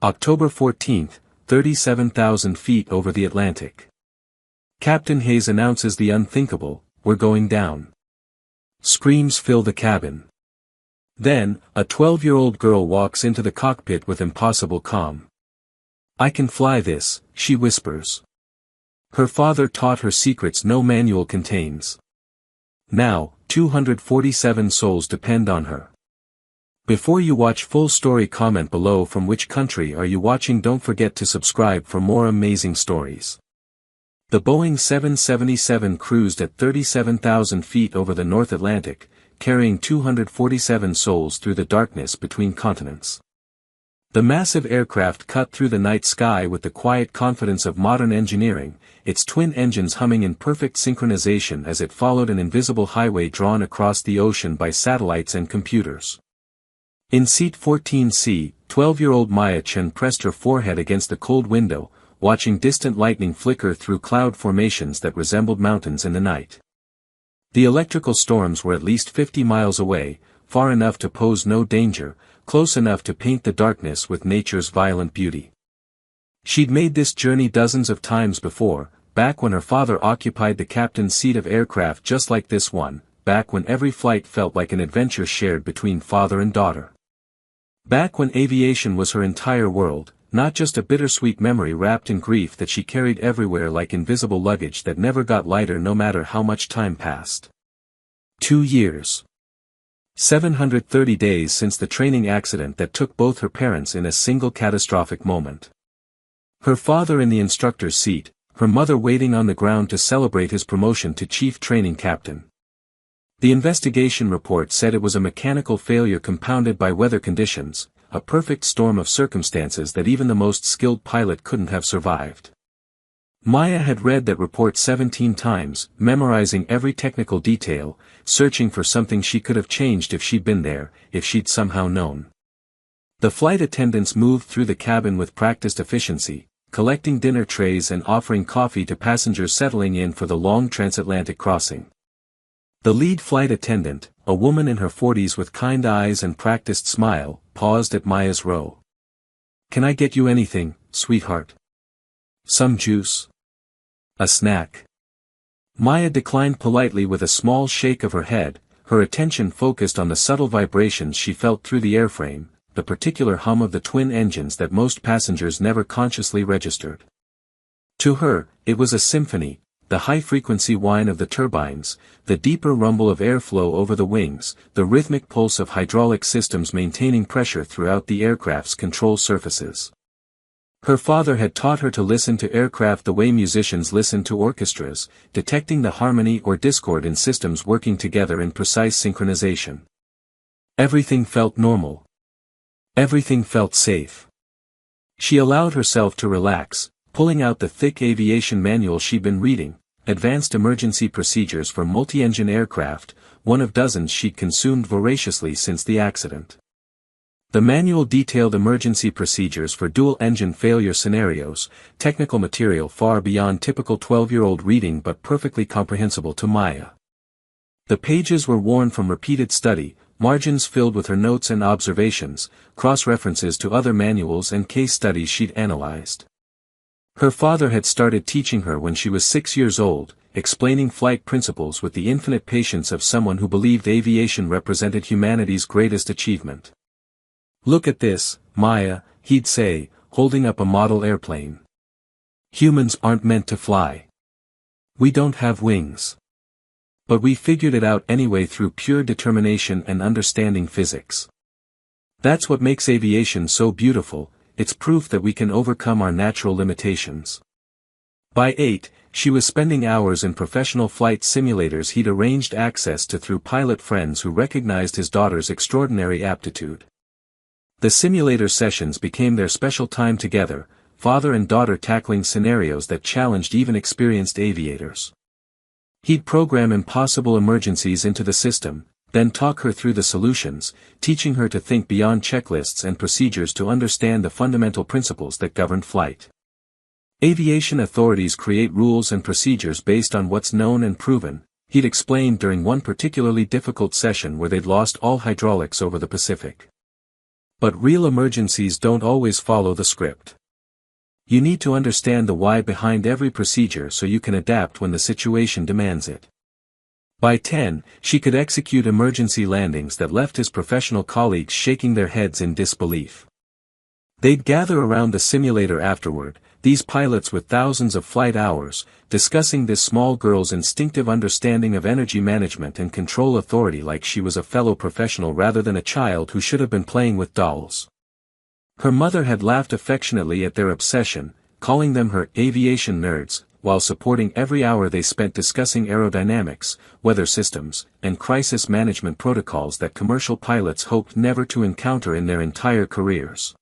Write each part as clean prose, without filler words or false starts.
October 14, 37,000 feet over the Atlantic. Captain Hayes announces the unthinkable, "We're going down." Screams fill the cabin. Then, a 12-year-old girl walks into the cockpit with impossible calm. "I can fly this," she whispers. Her father taught her secrets no manual contains. Now, 247 souls depend on her. Before you watch full story, comment below from which country are you watching. Don't forget to subscribe for more amazing stories. The Boeing 777 cruised at 37,000 feet over the North Atlantic, carrying 247 souls through the darkness between continents. The massive aircraft cut through the night sky with the quiet confidence of modern engineering, its twin engines humming in perfect synchronization as it followed an invisible highway drawn across the ocean by satellites and computers. In seat 14C, 12-year-old Maya Chen pressed her forehead against the cold window, watching distant lightning flicker through cloud formations that resembled mountains in the night. The electrical storms were at least 50 miles away, far enough to pose no danger, close enough to paint the darkness with nature's violent beauty. She'd made this journey dozens of times before, back when her father occupied the captain's seat of aircraft just like this one, back when every flight felt like an adventure shared between father and daughter. Back when aviation was her entire world, not just a bittersweet memory wrapped in grief that she carried everywhere like invisible luggage that never got lighter no matter how much time passed. 2 years. 730 days since the training accident that took both her parents in a single catastrophic moment. Her father in the instructor's seat, her mother waiting on the ground to celebrate his promotion to chief training captain. The investigation report said it was a mechanical failure compounded by weather conditions, a perfect storm of circumstances that even the most skilled pilot couldn't have survived. Maya had read that report 17 times, memorizing every technical detail, searching for something she could have changed if she'd been there, if she'd somehow known. The flight attendants moved through the cabin with practiced efficiency, collecting dinner trays and offering coffee to passengers settling in for the long transatlantic crossing. The lead flight attendant, a woman in her 40s with kind eyes and practiced smile, paused at Maya's row. "Can I get you anything, sweetheart? Some juice? A snack?" Maya declined politely with a small shake of her head, her attention focused on the subtle vibrations she felt through the airframe, the particular hum of the twin engines that most passengers never consciously registered. To her, it was a symphony, the high-frequency whine of the turbines, the deeper rumble of airflow over the wings, the rhythmic pulse of hydraulic systems maintaining pressure throughout the aircraft's control surfaces. Her father had taught her to listen to aircraft the way musicians listen to orchestras, detecting the harmony or discord in systems working together in precise synchronization. Everything felt normal. Everything felt safe. She allowed herself to relax, pulling out the thick aviation manual she'd been reading, Advanced Emergency Procedures for Multi-Engine Aircraft, one of dozens she'd consumed voraciously since the accident. The manual detailed emergency procedures for dual-engine failure scenarios, technical material far beyond typical 12-year-old reading but perfectly comprehensible to Maya. The pages were worn from repeated study, margins filled with her notes and observations, cross-references to other manuals and case studies she'd analyzed. Her father had started teaching her when she was 6 years old, explaining flight principles with the infinite patience of someone who believed aviation represented humanity's greatest achievement. "Look at this, Maya," he'd say, holding up a model airplane. "Humans aren't meant to fly. We don't have wings. But we figured it out anyway through pure determination and understanding physics. That's what makes aviation so beautiful. It's proof that we can overcome our natural limitations." By 8, she was spending hours in professional flight simulators he'd arranged access to through pilot friends who recognized his daughter's extraordinary aptitude. The simulator sessions became their special time together, father and daughter tackling scenarios that challenged even experienced aviators. He'd program impossible emergencies into the system, then talk her through the solutions, teaching her to think beyond checklists and procedures to understand the fundamental principles that govern flight. Aviation authorities create rules and procedures based on what's known and proven, he'd explained during one particularly difficult session where they'd lost all hydraulics over the Pacific. But real emergencies don't always follow the script. You need to understand the why behind every procedure so you can adapt when the situation demands it. By 10, she could execute emergency landings that left his professional colleagues shaking their heads in disbelief. They'd gather around the simulator afterward, these pilots with thousands of flight hours, discussing this small girl's instinctive understanding of energy management and control authority like she was a fellow professional rather than a child who should have been playing with dolls. Her mother had laughed affectionately at their obsession, calling them her aviation nerds, while supporting every hour they spent discussing aerodynamics, weather systems, and crisis management protocols that commercial pilots hoped never to encounter in their entire careers.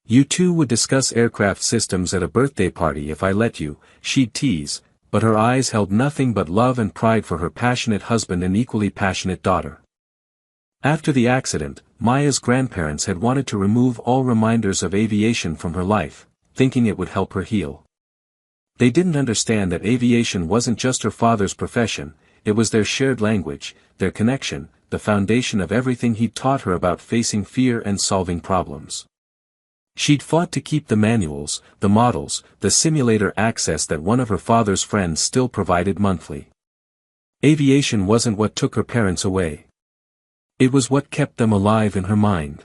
"You two would discuss aircraft systems at a birthday party if I let you," she'd tease, but her eyes held nothing but love and pride for her passionate husband and equally passionate daughter. After the accident, Maya's grandparents had wanted to remove all reminders of aviation from her life, thinking it would help her heal. They didn't understand that aviation wasn't just her father's profession, it was their shared language, their connection, the foundation of everything he'd taught her about facing fear and solving problems. She'd fought to keep the manuals, the models, the simulator access that one of her father's friends still provided monthly. Aviation wasn't what took her parents away. It was what kept them alive in her mind.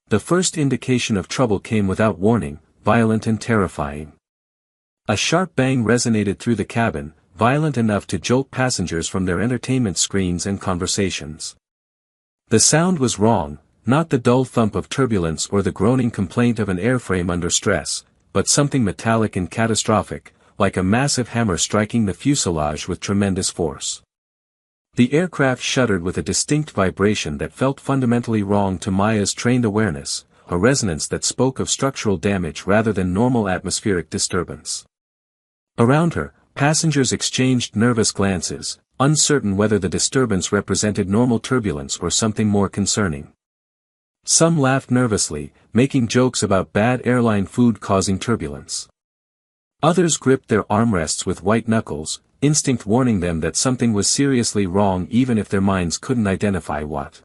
The first indication of trouble came without warning, violent and terrifying. A sharp bang resonated through the cabin, violent enough to jolt passengers from their entertainment screens and conversations. The sound was wrong, not the dull thump of turbulence or the groaning complaint of an airframe under stress, but something metallic and catastrophic, like a massive hammer striking the fuselage with tremendous force. The aircraft shuddered with a distinct vibration that felt fundamentally wrong to Maya's trained awareness, a resonance that spoke of structural damage rather than normal atmospheric disturbance. Around her, passengers exchanged nervous glances, uncertain whether the disturbance represented normal turbulence or something more concerning. Some laughed nervously, making jokes about bad airline food causing turbulence. Others gripped their armrests with white knuckles, instinct warning them that something was seriously wrong even if their minds couldn't identify what.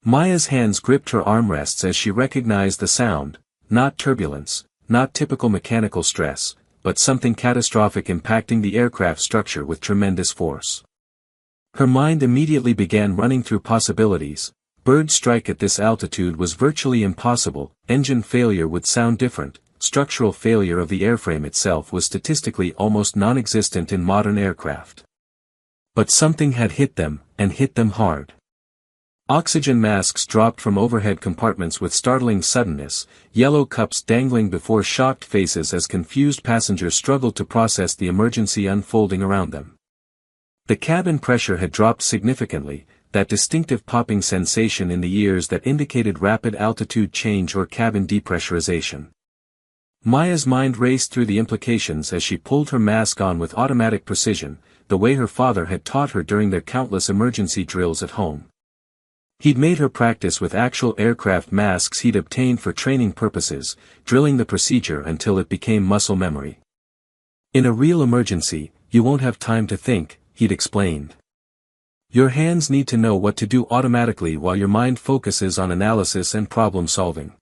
Maya's hands gripped her armrests as she recognized the sound, not turbulence, not typical mechanical stress, but something catastrophic impacting the aircraft structure with tremendous force. Her mind immediately began running through possibilities. Bird strike at this altitude was virtually impossible, engine failure would sound different, structural failure of the airframe itself was statistically almost non-existent in modern aircraft. But something had hit them, and hit them hard. Oxygen masks dropped from overhead compartments with startling suddenness, yellow cups dangling before shocked faces as confused passengers struggled to process the emergency unfolding around them. The cabin pressure had dropped significantly, that distinctive popping sensation in the ears that indicated rapid altitude change or cabin depressurization. Maya's mind raced through the implications as she pulled her mask on with automatic precision, the way her father had taught her during their countless emergency drills at home. He'd made her practice with actual aircraft masks he'd obtained for training purposes, drilling the procedure until it became muscle memory. "In a real emergency, you won't have time to think," he'd explained. "Your hands need to know what to do automatically while your mind focuses on analysis and problem solving."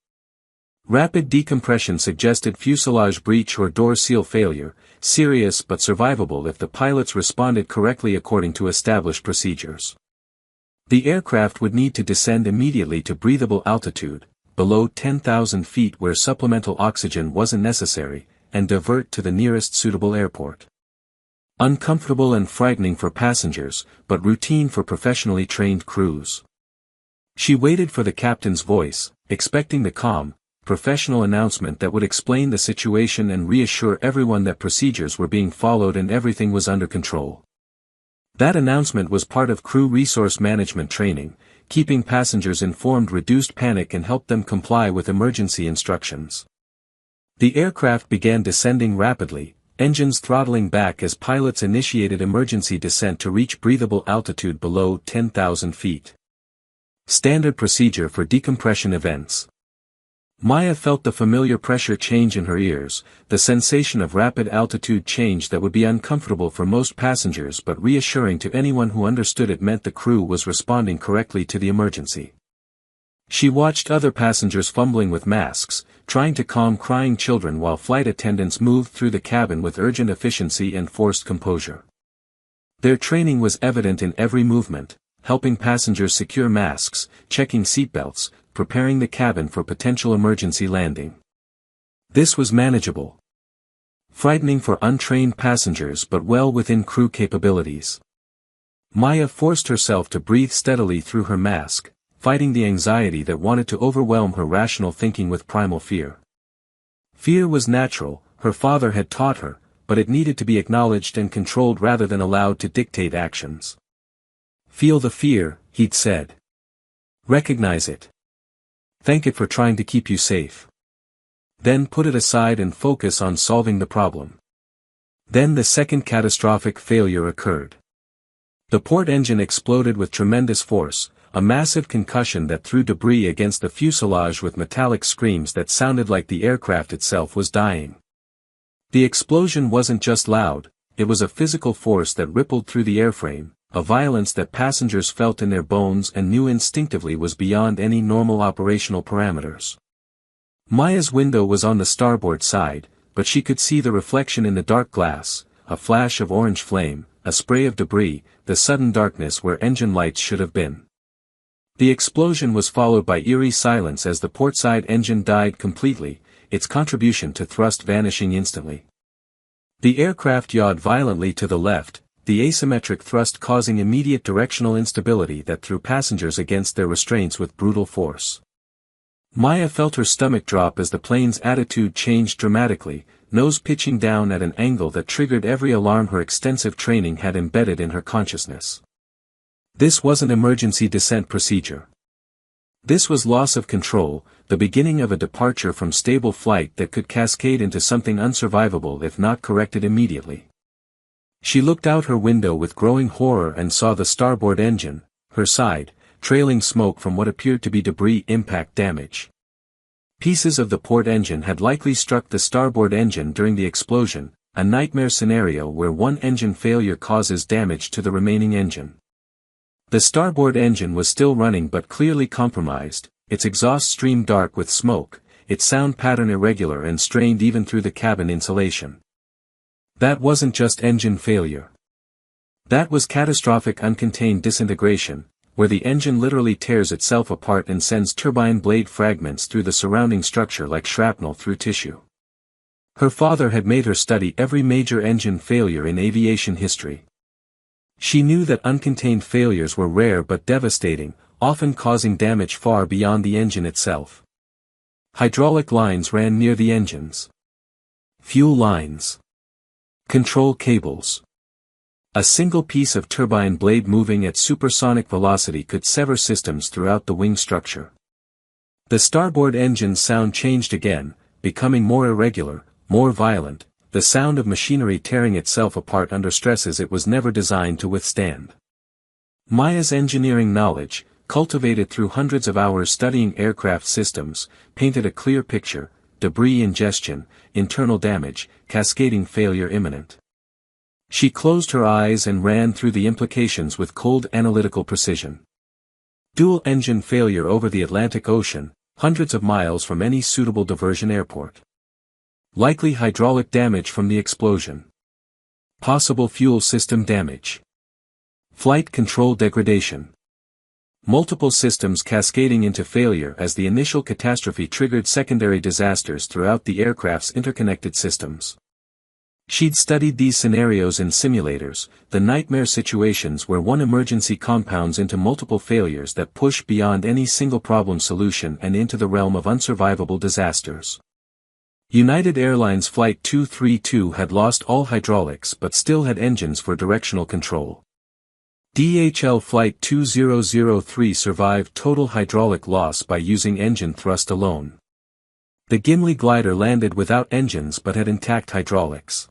Rapid decompression suggested fuselage breach or door seal failure, serious but survivable if the pilots responded correctly according to established procedures. The aircraft would need to descend immediately to breathable altitude, below 10,000 feet where supplemental oxygen wasn't necessary, and divert to the nearest suitable airport. Uncomfortable and frightening for passengers, but routine for professionally trained crews. She waited for the captain's voice, expecting the calm, professional announcement that would explain the situation and reassure everyone that procedures were being followed and everything was under control. That announcement was part of crew resource management training, keeping passengers informed reduced panic and helped them comply with emergency instructions. The aircraft began descending rapidly, engines throttling back as pilots initiated emergency descent to reach breathable altitude below 10,000 feet. Standard procedure for decompression events. Maya felt the familiar pressure change in her ears, the sensation of rapid altitude change that would be uncomfortable for most passengers but reassuring to anyone who understood it meant the crew was responding correctly to the emergency. She watched other passengers fumbling with masks, trying to calm crying children while flight attendants moved through the cabin with urgent efficiency and forced composure. Their training was evident in every movement, helping passengers secure masks, checking seatbelts, preparing the cabin for potential emergency landing. This was manageable. Frightening for untrained passengers but well within crew capabilities. Maya forced herself to breathe steadily through her mask, fighting the anxiety that wanted to overwhelm her rational thinking with primal fear. Fear was natural, her father had taught her, but it needed to be acknowledged and controlled rather than allowed to dictate actions. Feel the fear, he'd said. Recognize it. Thank it for trying to keep you safe. Then put it aside and focus on solving the problem. Then the second catastrophic failure occurred. The port engine exploded with tremendous force, a massive concussion that threw debris against the fuselage with metallic screams that sounded like the aircraft itself was dying. The explosion wasn't just loud, it was a physical force that rippled through the airframe, a violence that passengers felt in their bones and knew instinctively was beyond any normal operational parameters. Maya's window was on the starboard side, but she could see the reflection in the dark glass, a flash of orange flame, a spray of debris, the sudden darkness where engine lights should have been. The explosion was followed by eerie silence as the portside engine died completely, its contribution to thrust vanishing instantly. The aircraft yawed violently to the left, the asymmetric thrust causing immediate directional instability that threw passengers against their restraints with brutal force. Maya felt her stomach drop as the plane's attitude changed dramatically, nose pitching down at an angle that triggered every alarm her extensive training had embedded in her consciousness. This wasn't emergency descent procedure. This was loss of control, the beginning of a departure from stable flight that could cascade into something unsurvivable if not corrected immediately. She looked out her window with growing horror and saw the starboard engine, her side, trailing smoke from what appeared to be debris impact damage. Pieces of the port engine had likely struck the starboard engine during the explosion, a nightmare scenario where one engine failure causes damage to the remaining engine. The starboard engine was still running but clearly compromised, its exhaust stream dark with smoke, its sound pattern irregular and strained even through the cabin insulation. That wasn't just engine failure. That was catastrophic uncontained disintegration, where the engine literally tears itself apart and sends turbine blade fragments through the surrounding structure like shrapnel through tissue. Her father had made her study every major engine failure in aviation history. She knew that uncontained failures were rare but devastating, often causing damage far beyond the engine itself. Hydraulic lines ran near the engines. Fuel lines. Control cables. A single piece of turbine blade moving at supersonic velocity could sever systems throughout the wing structure. The starboard engine's sound changed again, becoming more irregular, more violent, the sound of machinery tearing itself apart under stresses it was never designed to withstand. Maya's engineering knowledge, cultivated through hundreds of hours studying aircraft systems, painted a clear picture: debris ingestion, internal damage, cascading failure imminent. She closed her eyes and ran through the implications with cold analytical precision. Dual engine failure over the Atlantic Ocean, hundreds of miles from any suitable diversion airport. Likely hydraulic damage from the explosion. Possible fuel system damage. Flight control degradation. Multiple systems cascading into failure as the initial catastrophe triggered secondary disasters throughout the aircraft's interconnected systems. She'd studied these scenarios in simulators, the nightmare situations where one emergency compounds into multiple failures that push beyond any single problem solution and into the realm of unsurvivable disasters. United Airlines Flight 232 had lost all hydraulics but still had engines for directional control. DHL Flight 2003 survived total hydraulic loss by using engine thrust alone. The Gimli glider landed without engines but had intact hydraulics.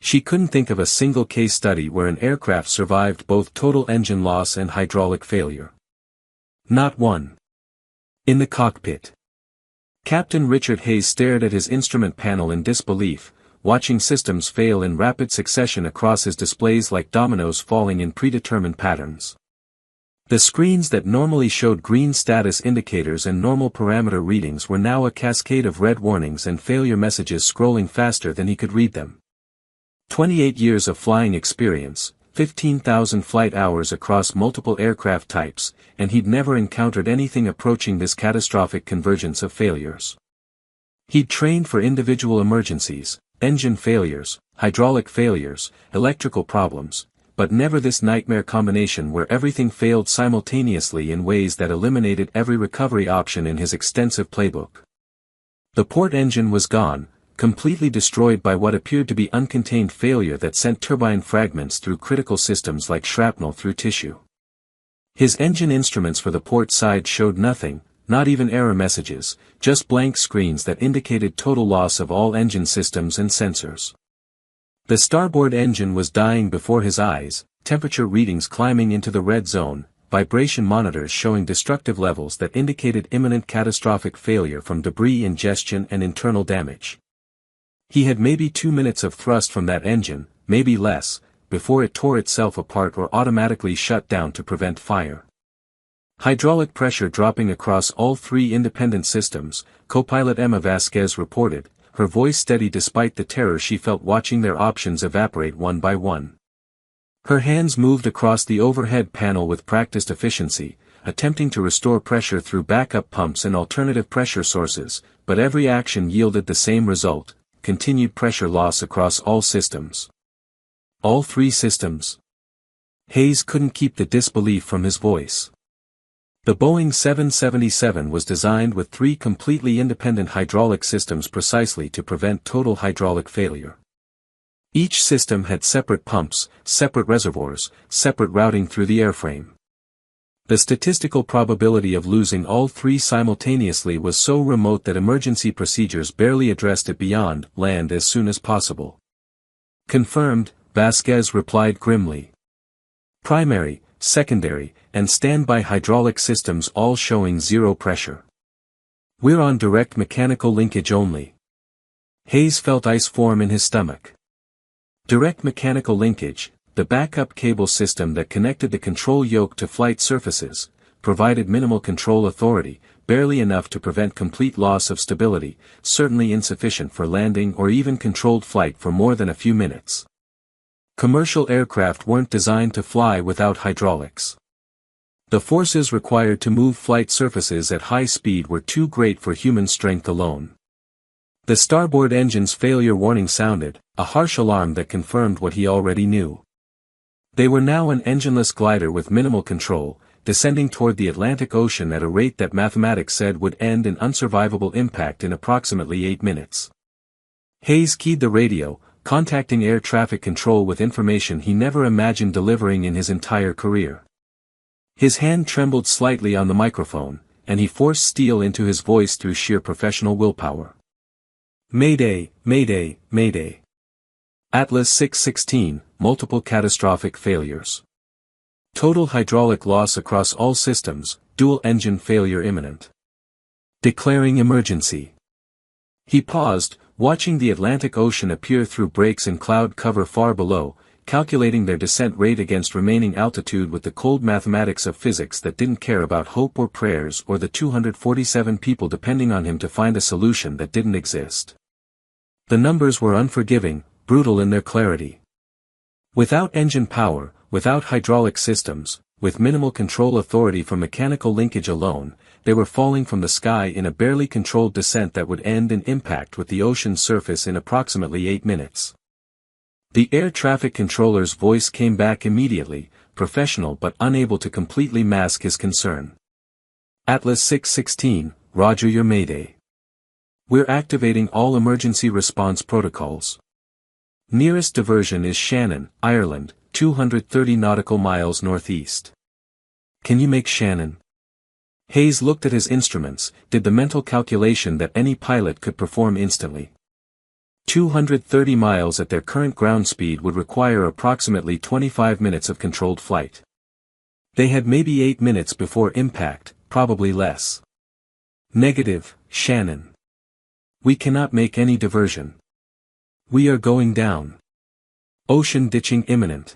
She couldn't think of a single case study where an aircraft survived both total engine loss and hydraulic failure. Not one. In the cockpit. Captain Richard Hayes stared at his instrument panel in disbelief, watching systems fail in rapid succession across his displays like dominoes falling in predetermined patterns. The screens that normally showed green status indicators and normal parameter readings were now a cascade of red warnings and failure messages scrolling faster than he could read them. 28 years of flying experience, 15,000 flight hours across multiple aircraft types, and he'd never encountered anything approaching this catastrophic convergence of failures. He'd trained for individual emergencies, engine failures, hydraulic failures, electrical problems, but never this nightmare combination where everything failed simultaneously in ways that eliminated every recovery option in his extensive playbook. The port engine was gone, completely destroyed by what appeared to be uncontained failure that sent turbine fragments through critical systems like shrapnel through tissue. His engine instruments for the port side showed nothing, not even error messages, just blank screens that indicated total loss of all engine systems and sensors. The starboard engine was dying before his eyes, temperature readings climbing into the red zone, vibration monitors showing destructive levels that indicated imminent catastrophic failure from debris ingestion and internal damage. He had maybe 2 minutes of thrust from that engine, maybe less, before it tore itself apart or automatically shut down to prevent fire. Hydraulic pressure dropping across all 3 independent systems, co-pilot Emma Vasquez reported, her voice steady despite the terror she felt watching their options evaporate one by one. Her hands moved across the overhead panel with practiced efficiency, attempting to restore pressure through backup pumps and alternative pressure sources, but every action yielded the same result, continued pressure loss across all systems. All 3 systems. Hayes couldn't keep the disbelief from his voice. The Boeing 777 was designed with 3 completely independent hydraulic systems precisely to prevent total hydraulic failure. Each system had separate pumps, separate reservoirs, separate routing through the airframe. The statistical probability of losing all 3 simultaneously was so remote that emergency procedures barely addressed it beyond land as soon as possible. Confirmed, Vasquez replied grimly. Primary, secondary, and standby hydraulic systems all showing 0 pressure. We're on direct mechanical linkage only. Hayes felt ice form in his stomach. Direct mechanical linkage, the backup cable system that connected the control yoke to flight surfaces, provided minimal control authority, barely enough to prevent complete loss of stability, certainly insufficient for landing or even controlled flight for more than a few minutes. Commercial aircraft weren't designed to fly without hydraulics. The forces required to move flight surfaces at high speed were too great for human strength alone. The starboard engine's failure warning sounded, a harsh alarm that confirmed what he already knew. They were now an engineless glider with minimal control, descending toward the Atlantic Ocean at a rate that mathematics said would end in unsurvivable impact in approximately 8 minutes. Hayes keyed the radio, contacting air traffic control with information he never imagined delivering in his entire career. His hand trembled slightly on the microphone, and he forced steel into his voice through sheer professional willpower. Mayday, Mayday, Mayday. Atlas 616, multiple catastrophic failures. Total hydraulic loss across all systems, dual engine failure imminent. Declaring emergency. He paused, watching the Atlantic Ocean appear through breaks in cloud cover far below, calculating their descent rate against remaining altitude with the cold mathematics of physics that didn't care about hope or prayers or the 247 people depending on him to find a solution that didn't exist. The numbers were unforgiving, brutal in their clarity. Without engine power, without hydraulic systems, with minimal control authority from mechanical linkage alone, they were falling from the sky in a barely controlled descent that would end in impact with the ocean's surface in approximately 8 minutes. The air traffic controller's voice came back immediately, professional but unable to completely mask his concern. Atlas 616, roger your mayday. We're activating all emergency response protocols. Nearest diversion is Shannon, Ireland, 230 nautical miles northeast. Can you make Shannon? Hayes looked at his instruments, did the mental calculation that any pilot could perform instantly. 230 miles at their current ground speed would require approximately 25 minutes of controlled flight. They had maybe 8 minutes before impact, probably less. Negative, Shannon. We cannot make any diversion. We are going down. Ocean ditching imminent.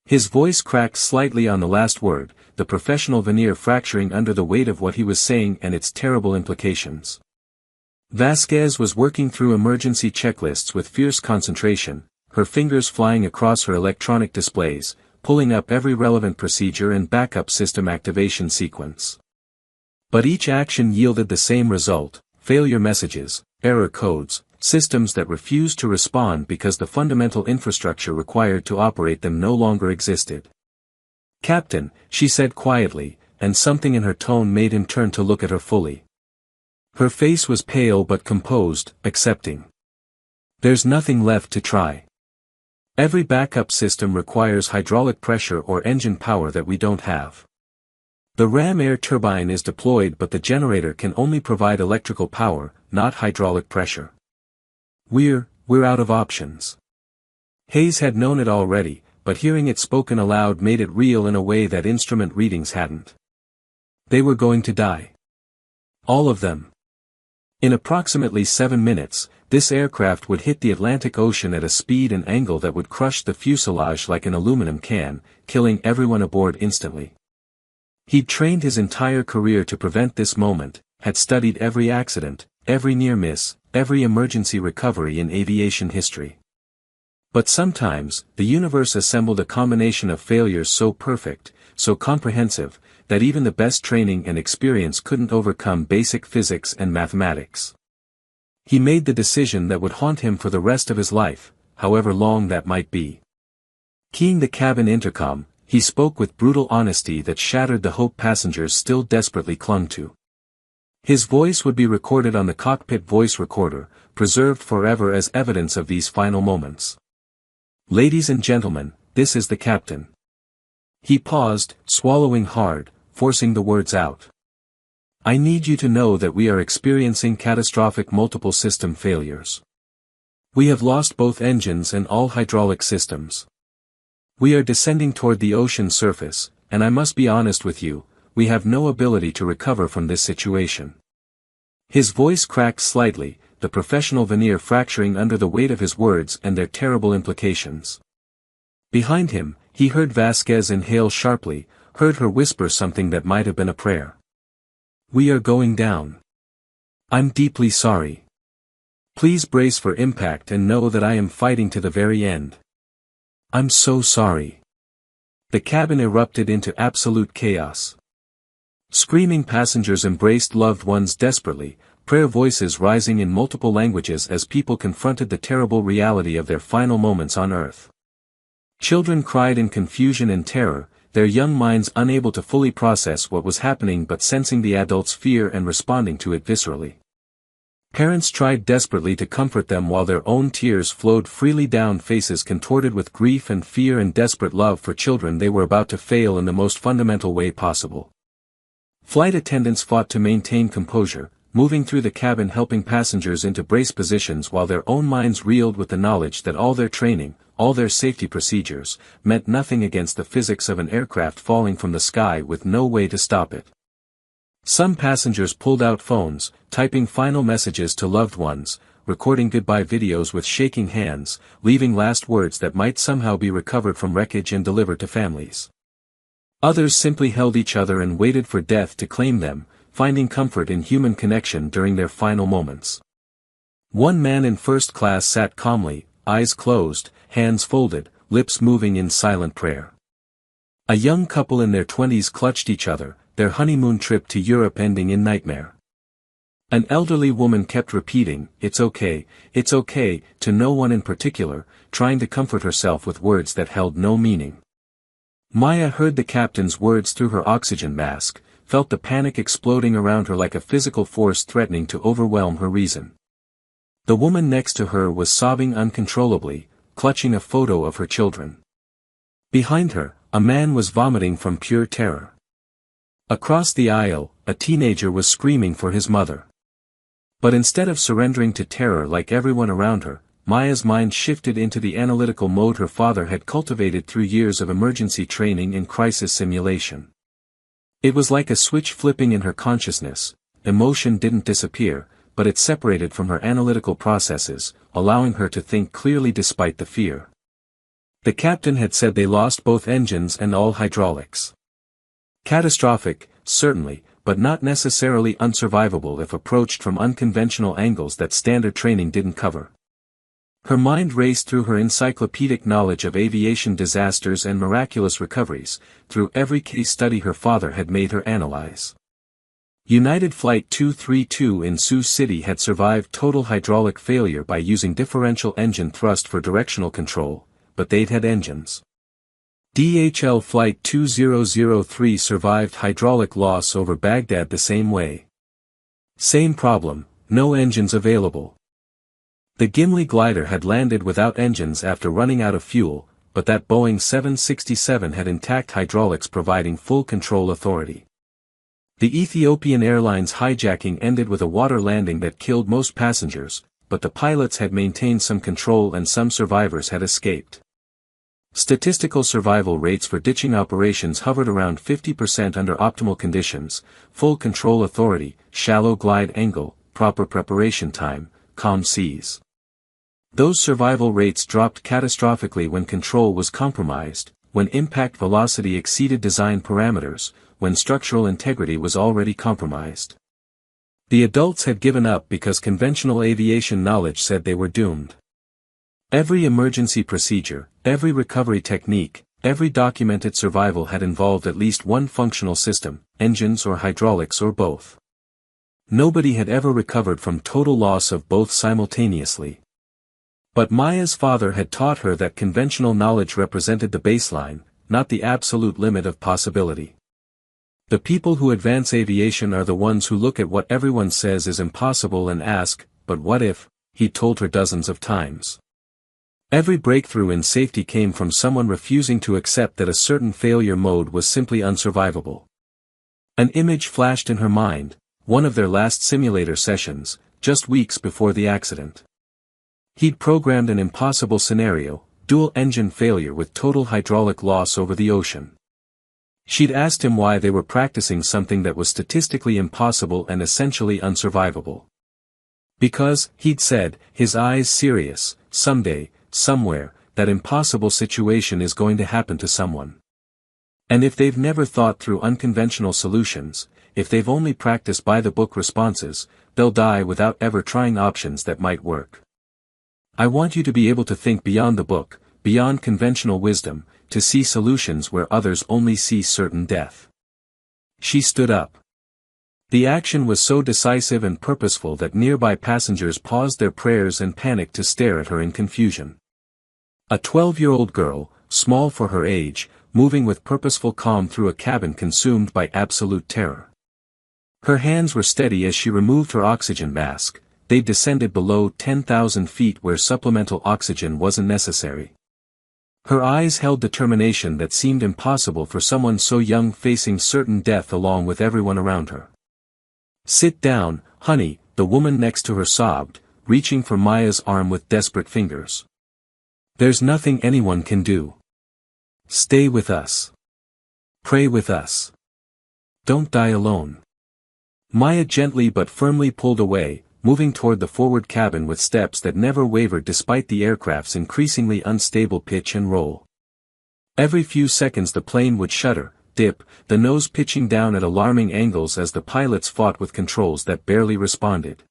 His voice cracked slightly on the last word, the professional veneer fracturing under the weight of what he was saying and its terrible implications. Vasquez was working through emergency checklists with fierce concentration, her fingers flying across her electronic displays, pulling up every relevant procedure and backup system activation sequence. But each action yielded the same result: failure messages, error codes, systems that refused to respond because the fundamental infrastructure required to operate them no longer existed. "Captain," she said quietly, and something in her tone made him turn to look at her fully. Her face was pale but composed, accepting. "There's nothing left to try. Every backup system requires hydraulic pressure or engine power that we don't have. The ram air turbine is deployed, but the generator can only provide electrical power, not hydraulic pressure. We're out of options." Hayes had known it already, but hearing it spoken aloud made it real in a way that instrument readings hadn't. They were going to die. All of them. In approximately 7 minutes, this aircraft would hit the Atlantic Ocean at a speed and angle that would crush the fuselage like an aluminum can, killing everyone aboard instantly. He'd trained his entire career to prevent this moment, had studied every accident, every near miss, every emergency recovery in aviation history. But sometimes, the universe assembled a combination of failures so perfect, so comprehensive, that even the best training and experience couldn't overcome basic physics and mathematics. He made the decision that would haunt him for the rest of his life, however long that might be. Keying the cabin intercom, he spoke with brutal honesty that shattered the hope passengers still desperately clung to. His voice would be recorded on the cockpit voice recorder, preserved forever as evidence of these final moments. "Ladies and gentlemen, this is the captain." He paused, swallowing hard, forcing the words out. "I need you to know that we are experiencing catastrophic multiple system failures. We have lost both engines and all hydraulic systems. We are descending toward the ocean surface, and I must be honest with you, we have no ability to recover from this situation." His voice cracked slightly, the professional veneer fracturing under the weight of his words and their terrible implications. Behind him, he heard Vasquez inhale sharply, heard her whisper something that might have been a prayer. "We are going down. I'm deeply sorry. Please brace for impact and know that I am fighting to the very end. I'm so sorry." The cabin erupted into absolute chaos. Screaming passengers embraced loved ones desperately, prayer voices rising in multiple languages as people confronted the terrible reality of their final moments on Earth. Children cried in confusion and terror, their young minds unable to fully process what was happening but sensing the adults' fear and responding to it viscerally. Parents tried desperately to comfort them while their own tears flowed freely down faces contorted with grief and fear and desperate love for children they were about to fail in the most fundamental way possible. Flight attendants fought to maintain composure, moving through the cabin helping passengers into brace positions while their own minds reeled with the knowledge that all their training, all their safety procedures, meant nothing against the physics of an aircraft falling from the sky with no way to stop it. Some passengers pulled out phones, typing final messages to loved ones, recording goodbye videos with shaking hands, leaving last words that might somehow be recovered from wreckage and delivered to families. Others simply held each other and waited for death to claim them, finding comfort in human connection during their final moments. One man in first class sat calmly, eyes closed, hands folded, lips moving in silent prayer. A young couple in their 20s clutched each other, their honeymoon trip to Europe ending in nightmare. An elderly woman kept repeating, it's okay," to no one in particular, trying to comfort herself with words that held no meaning. Maya heard the captain's words through her oxygen mask, felt the panic exploding around her like a physical force threatening to overwhelm her reason. The woman next to her was sobbing uncontrollably, clutching a photo of her children. Behind her, a man was vomiting from pure terror. Across the aisle, a teenager was screaming for his mother. But instead of surrendering to terror like everyone around her, Maya's mind shifted into the analytical mode her father had cultivated through years of emergency training and crisis simulation. It was like a switch flipping in her consciousness. Emotion didn't disappear, but it separated from her analytical processes, allowing her to think clearly despite the fear. The captain had said they lost both engines and all hydraulics. Catastrophic, certainly, but not necessarily unsurvivable if approached from unconventional angles that standard training didn't cover. Her mind raced through her encyclopedic knowledge of aviation disasters and miraculous recoveries, through every case study her father had made her analyze. United Flight 232 in Sioux City had survived total hydraulic failure by using differential engine thrust for directional control, but they'd had engines. DHL Flight 2003 survived hydraulic loss over Baghdad the same way. Same problem, no engines available. The Gimli glider had landed without engines after running out of fuel, but that Boeing 767 had intact hydraulics providing full control authority. The Ethiopian Airlines hijacking ended with a water landing that killed most passengers, but the pilots had maintained some control and some survivors had escaped. Statistical survival rates for ditching operations hovered around 50% under optimal conditions, full control authority, shallow glide angle, proper preparation time, calm seas. Those survival rates dropped catastrophically when control was compromised, when impact velocity exceeded design parameters, when structural integrity was already compromised. The adults had given up because conventional aviation knowledge said they were doomed. Every emergency procedure, every recovery technique, every documented survival had involved at least one functional system, engines or hydraulics or both. Nobody had ever recovered from total loss of both simultaneously. But Maya's father had taught her that conventional knowledge represented the baseline, not the absolute limit of possibility. The people who advance aviation are the ones who look at what everyone says is impossible and ask, but what if, he told her dozens of times. Every breakthrough in safety came from someone refusing to accept that a certain failure mode was simply unsurvivable. An image flashed in her mind, one of their last simulator sessions, just weeks before the accident. He'd programmed an impossible scenario, dual-engine failure with total hydraulic loss over the ocean. She'd asked him why they were practicing something that was statistically impossible and essentially unsurvivable. Because, he'd said, his eyes serious, someday, somewhere, that impossible situation is going to happen to someone. And if they've never thought through unconventional solutions, if they've only practiced by-the-book responses, they'll die without ever trying options that might work. I want you to be able to think beyond the book, beyond conventional wisdom, to see solutions where others only see certain death. She stood up. The action was so decisive and purposeful that nearby passengers paused their prayers and panicked to stare at her in confusion. A 12-year-old girl, small for her age, moving with purposeful calm through a cabin consumed by absolute terror. Her hands were steady as she removed her oxygen mask. They descended below 10,000 feet where supplemental oxygen wasn't necessary. Her eyes held determination that seemed impossible for someone so young facing certain death along with everyone around her. "Sit down, honey," the woman next to her sobbed, reaching for Maya's arm with desperate fingers. "There's nothing anyone can do. Stay with us. Pray with us. Don't die alone." Maya gently but firmly pulled away, moving toward the forward cabin with steps that never wavered despite the aircraft's increasingly unstable pitch and roll. Every few seconds the plane would shudder, dip, the nose pitching down at alarming angles as the pilots fought with controls that barely responded.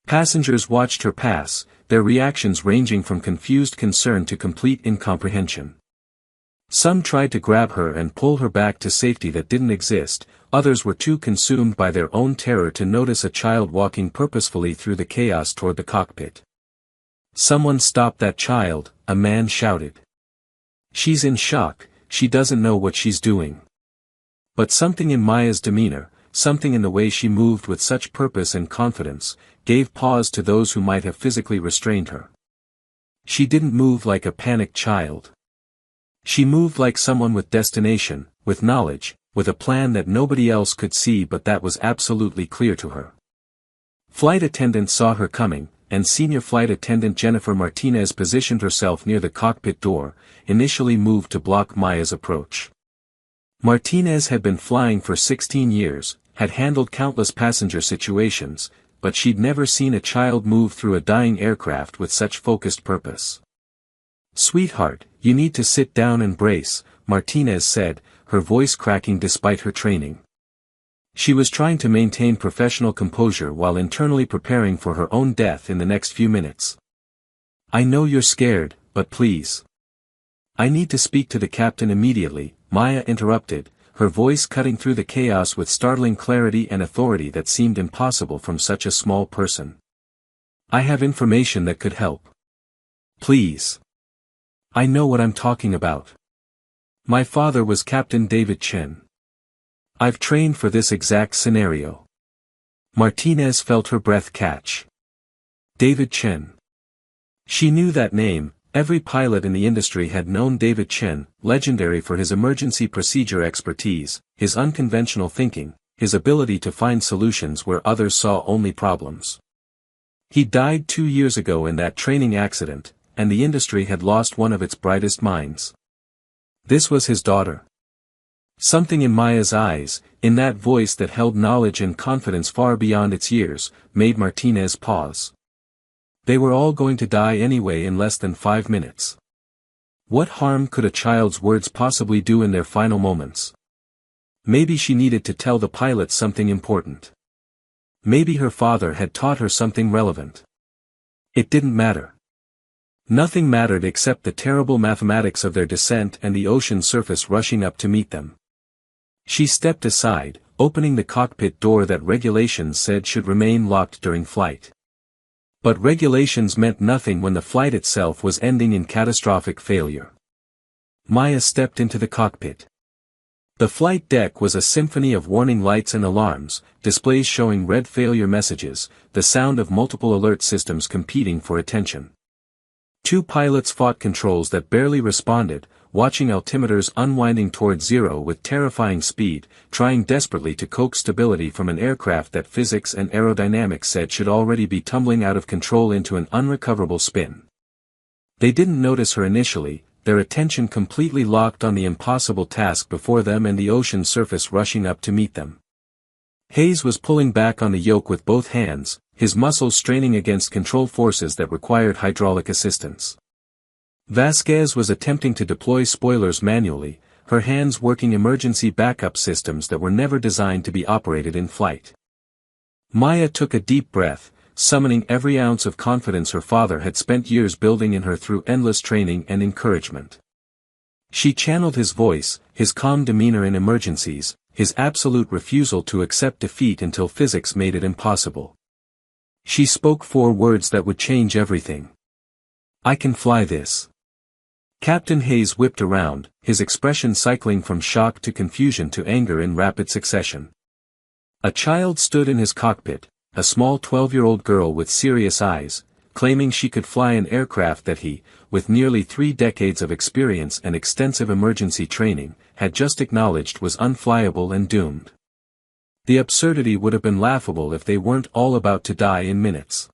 Passengers watched her pass, their reactions ranging from confused concern to complete incomprehension. Some tried to grab her and pull her back to safety that didn't exist, others were too consumed by their own terror to notice a child walking purposefully through the chaos toward the cockpit. "Someone stop that child," a man shouted. "She's in shock, she doesn't know what she's doing." But something in Maya's demeanor, something in the way she moved with such purpose and confidence, gave pause to those who might have physically restrained her. She didn't move like a panicked child. She moved like someone with destination, with knowledge, with a plan that nobody else could see but that was absolutely clear to her. Flight attendants saw her coming, and Senior Flight Attendant Jennifer Martinez positioned herself near the cockpit door, initially moved to block Maya's approach. Martinez had been flying for 16 years, had handled countless passenger situations, but she'd never seen a child move through a dying aircraft with such focused purpose. Sweetheart, you need to sit down and brace, Martinez said, her voice cracking despite her training. She was trying to maintain professional composure while internally preparing for her own death in the next few minutes. I know you're scared, but please. I need to speak to the captain immediately, Maya interrupted, her voice cutting through the chaos with startling clarity and authority that seemed impossible from such a small person. I have information that could help. Please. I know what I'm talking about. My father was Captain David Chen. I've trained for this exact scenario. Martinez felt her breath catch. David Chen. She knew that name. Every pilot in the industry had known David Chen, legendary for his emergency procedure expertise, his unconventional thinking, his ability to find solutions where others saw only problems. He died 2 years ago in that training accident, and the industry had lost one of its brightest minds. This was his daughter. Something in Maya's eyes, in that voice that held knowledge and confidence far beyond its years, made Martinez pause. They were all going to die anyway in less than 5 minutes. What harm could a child's words possibly do in their final moments? Maybe she needed to tell the pilots something important. Maybe her father had taught her something relevant. It didn't matter. Nothing mattered except the terrible mathematics of their descent and the ocean surface rushing up to meet them. She stepped aside, opening the cockpit door that regulations said should remain locked during flight. But regulations meant nothing when the flight itself was ending in catastrophic failure. Maya stepped into the cockpit. The flight deck was a symphony of warning lights and alarms, displays showing red failure messages, the sound of multiple alert systems competing for attention. 2 pilots fought controls that barely responded, watching altimeters unwinding toward zero with terrifying speed, trying desperately to coax stability from an aircraft that physics and aerodynamics said should already be tumbling out of control into an unrecoverable spin. They didn't notice her initially, their attention completely locked on the impossible task before them and the ocean surface rushing up to meet them. Hayes was pulling back on the yoke with both hands, his muscles straining against control forces that required hydraulic assistance. Vasquez was attempting to deploy spoilers manually, her hands working emergency backup systems that were never designed to be operated in flight. Maya took a deep breath, summoning every ounce of confidence her father had spent years building in her through endless training and encouragement. She channeled his voice, his calm demeanor in emergencies, his absolute refusal to accept defeat until physics made it impossible. She spoke 4 words that would change everything. I can fly this. Captain Hayes whipped around, his expression cycling from shock to confusion to anger in rapid succession. A child stood in his cockpit, a small 12-year-old girl with serious eyes, claiming she could fly an aircraft that he, with nearly 3 decades of experience and extensive emergency training, had just acknowledged was unflyable and doomed. The absurdity would have been laughable if they weren't all about to die in minutes.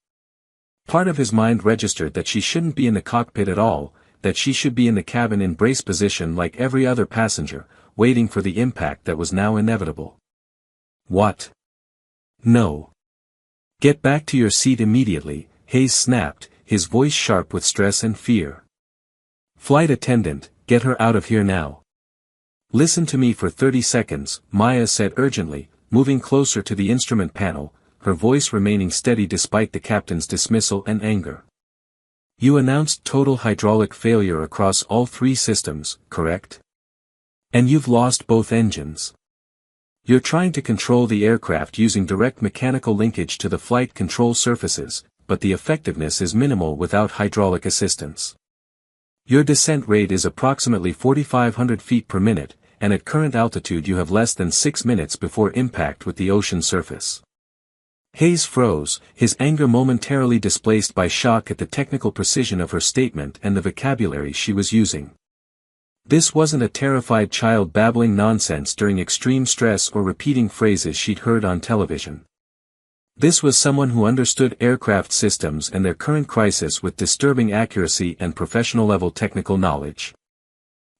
Part of his mind registered that she shouldn't be in the cockpit at all, that she should be in the cabin in brace position like every other passenger, waiting for the impact that was now inevitable. What? No. Get back to your seat immediately, Hayes snapped, his voice sharp with stress and fear. Flight attendant, get her out of here now. Listen to me for 30 seconds, Maya said urgently, moving closer to the instrument panel, her voice remaining steady despite the captain's dismissal and anger. You announced total hydraulic failure across all 3 systems, correct? And you've lost both engines. You're trying to control the aircraft using direct mechanical linkage to the flight control surfaces, but the effectiveness is minimal without hydraulic assistance. Your descent rate is approximately 4,500 feet per minute, and at current altitude you have less than 6 minutes before impact with the ocean surface. Hayes froze, his anger momentarily displaced by shock at the technical precision of her statement and the vocabulary she was using. This wasn't a terrified child babbling nonsense during extreme stress or repeating phrases she'd heard on television. This was someone who understood aircraft systems and their current crisis with disturbing accuracy and professional-level technical knowledge.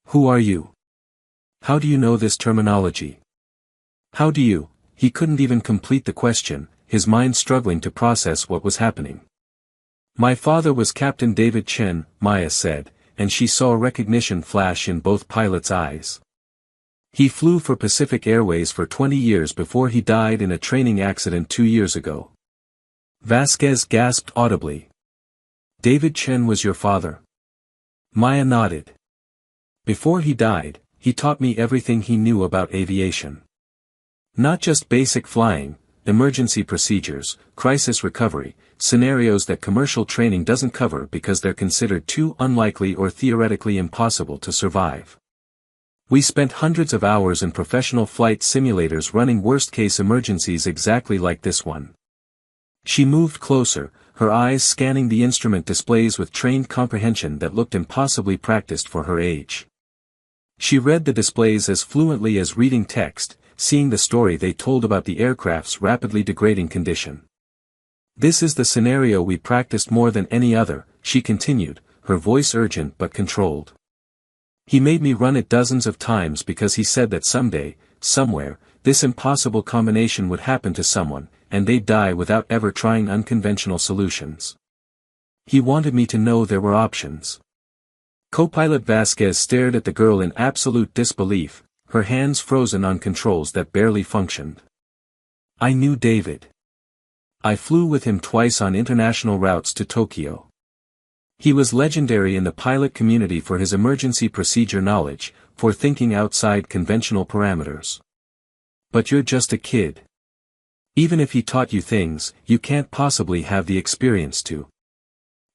Who are you? How do you know this terminology? How do you? He couldn't even complete the question, his mind struggling to process what was happening. My father was Captain David Chen, Maya said, and she saw recognition flash in both pilots' eyes. He flew for Pacific Airways for 20 years before he died in a training accident 2 years ago. Vasquez gasped audibly. David Chen was your father? Maya nodded. Before he died, he taught me everything he knew about aviation. Not just basic flying, emergency procedures, crisis recovery, scenarios that commercial training doesn't cover because they're considered too unlikely or theoretically impossible to survive. We spent hundreds of hours in professional flight simulators running worst-case emergencies exactly like this one. She moved closer, her eyes scanning the instrument displays with trained comprehension that looked impossibly practiced for her age. She read the displays as fluently as reading text, seeing the story they told about the aircraft's rapidly degrading condition. This is the scenario we practiced more than any other, she continued, her voice urgent but controlled. He made me run it dozens of times because he said that someday, somewhere, this impossible combination would happen to someone, and they'd die without ever trying unconventional solutions. He wanted me to know there were options. Co-pilot Vasquez stared at the girl in absolute disbelief, her hands frozen on controls that barely functioned. I knew David. I flew with him twice on international routes to Tokyo. He was legendary in the pilot community for his emergency procedure knowledge, for thinking outside conventional parameters. But you're just a kid. Even if he taught you things, you can't possibly have the experience to.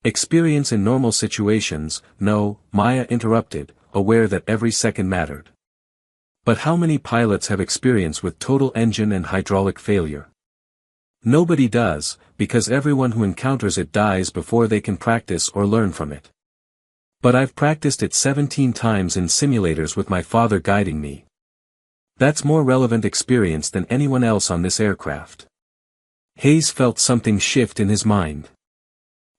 Experience in normal situations, no, Maya interrupted, aware that every second mattered. But how many pilots have experience with total engine and hydraulic failure? Nobody does, because everyone who encounters it dies before they can practice or learn from it. But I've practiced it 17 times in simulators with my father guiding me. That's more relevant experience than anyone else on this aircraft. Hayes felt something shift in his mind.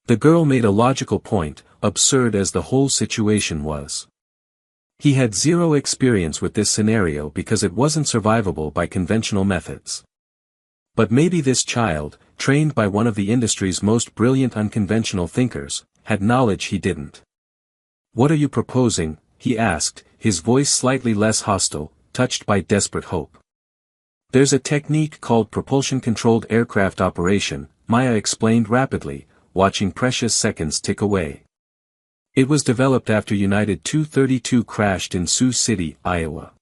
The girl made a logical point, absurd as the whole situation was. He had zero experience with this scenario because it wasn't survivable by conventional methods. But maybe this child, trained by one of the industry's most brilliant unconventional thinkers, had knowledge he didn't. What are you proposing? He asked, his voice slightly less hostile, touched by desperate hope. There's a technique called propulsion-controlled aircraft operation, Maya explained rapidly, watching precious seconds tick away. It was developed after United 232 crashed in Sioux City, Iowa.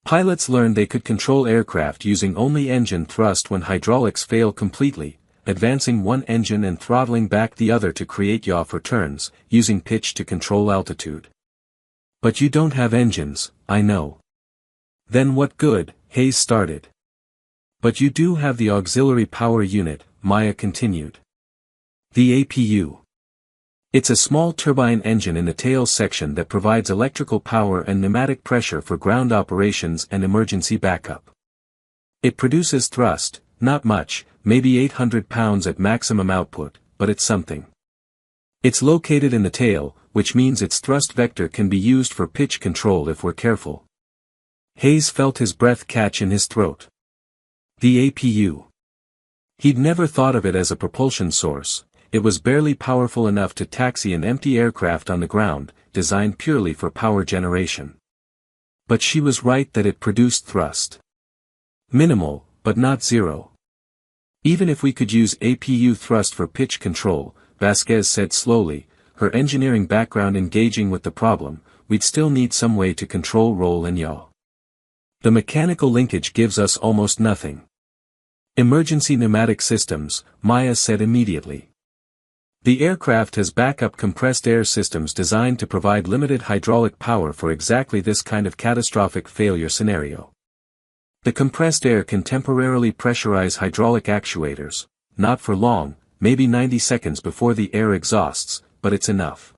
Pilots learned they could control aircraft using only engine thrust when hydraulics fail completely, advancing one engine and throttling back the other to create yaw for turns, using pitch to control altitude. But you don't have engines, I know. Then what good? Hayes started. But you do have the auxiliary power unit, Maya continued. The APU. It's a small turbine engine in the tail section that provides electrical power and pneumatic pressure for ground operations and emergency backup. It produces thrust, not much, maybe 800 pounds at maximum output, but it's something. It's located in the tail, which means its thrust vector can be used for pitch control if we're careful. Hayes felt his breath catch in his throat. The APU. He'd never thought of it as a propulsion source. It was barely powerful enough to taxi an empty aircraft on the ground, designed purely for power generation. But she was right that it produced thrust. Minimal, but not zero. Even if we could use APU thrust for pitch control, Vasquez said slowly, her engineering background engaging with the problem, we'd still need some way to control roll and yaw. The mechanical linkage gives us almost nothing. Emergency pneumatic systems, Maya said immediately. The aircraft has backup compressed air systems designed to provide limited hydraulic power for exactly this kind of catastrophic failure scenario. The compressed air can temporarily pressurize hydraulic actuators, not for long, maybe 90 seconds before the air exhausts, but it's enough.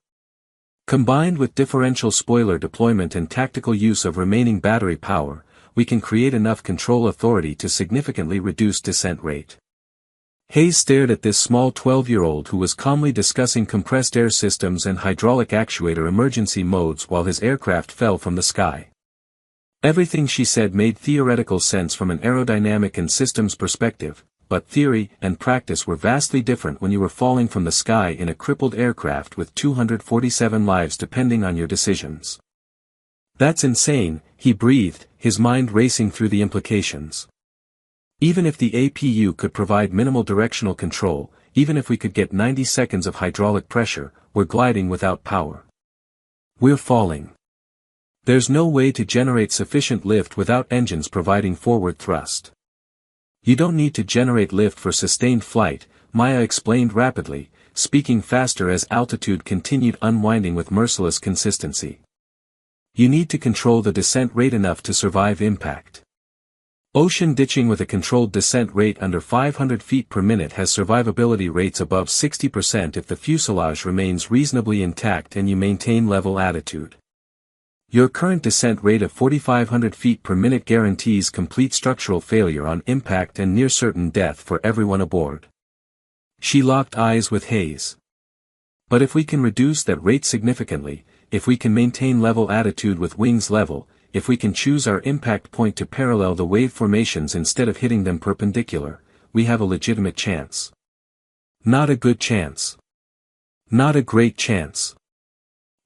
Combined with differential spoiler deployment and tactical use of remaining battery power, we can create enough control authority to significantly reduce descent rate. Hayes stared at this small 12-year-old who was calmly discussing compressed air systems and hydraulic actuator emergency modes while his aircraft fell from the sky. Everything she said made theoretical sense from an aerodynamic and systems perspective, but theory and practice were vastly different when you were falling from the sky in a crippled aircraft with 247 lives depending on your decisions. That's insane, he breathed, his mind racing through the implications. Even if the APU could provide minimal directional control, even if we could get 90 seconds of hydraulic pressure, we're gliding without power. We're falling. There's no way to generate sufficient lift without engines providing forward thrust. You don't need to generate lift for sustained flight, Maya explained rapidly, speaking faster as altitude continued unwinding with merciless consistency. You need to control the descent rate enough to survive impact. Ocean ditching with a controlled descent rate under 500 feet per minute has survivability rates above 60% if the fuselage remains reasonably intact and you maintain level attitude. Your current descent rate of 4,500 feet per minute guarantees complete structural failure on impact and near certain death for everyone aboard. She locked eyes with Hayes. But if we can reduce that rate significantly, if we can maintain level attitude with wings level, if we can choose our impact point to parallel the wave formations instead of hitting them perpendicular, we have a legitimate chance. Not a good chance. Not a great chance.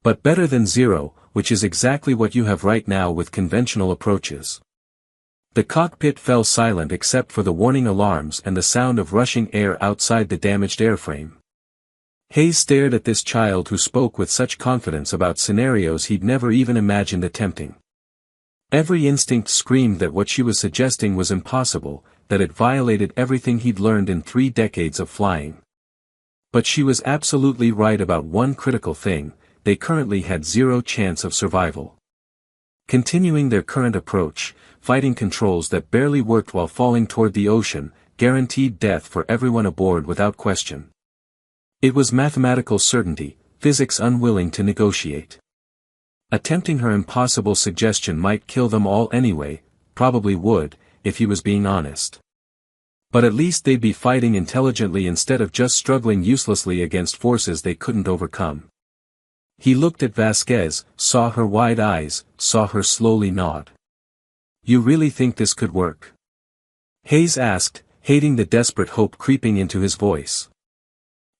But better than zero, which is exactly what you have right now with conventional approaches. The cockpit fell silent except for the warning alarms and the sound of rushing air outside the damaged airframe. Hayes stared at this child who spoke with such confidence about scenarios he'd never even imagined attempting. Every instinct screamed that what she was suggesting was impossible, that it violated everything he'd learned in 3 decades of flying. But she was absolutely right about one critical thing: they currently had zero chance of survival. Continuing their current approach, fighting controls that barely worked while falling toward the ocean, guaranteed death for everyone aboard without question. It was mathematical certainty, physics unwilling to negotiate. Attempting her impossible suggestion might kill them all anyway, probably would, if he was being honest. But at least they'd be fighting intelligently instead of just struggling uselessly against forces they couldn't overcome. He looked at Vasquez, saw her wide eyes, saw her slowly nod. You really think this could work? Hayes asked, hating the desperate hope creeping into his voice.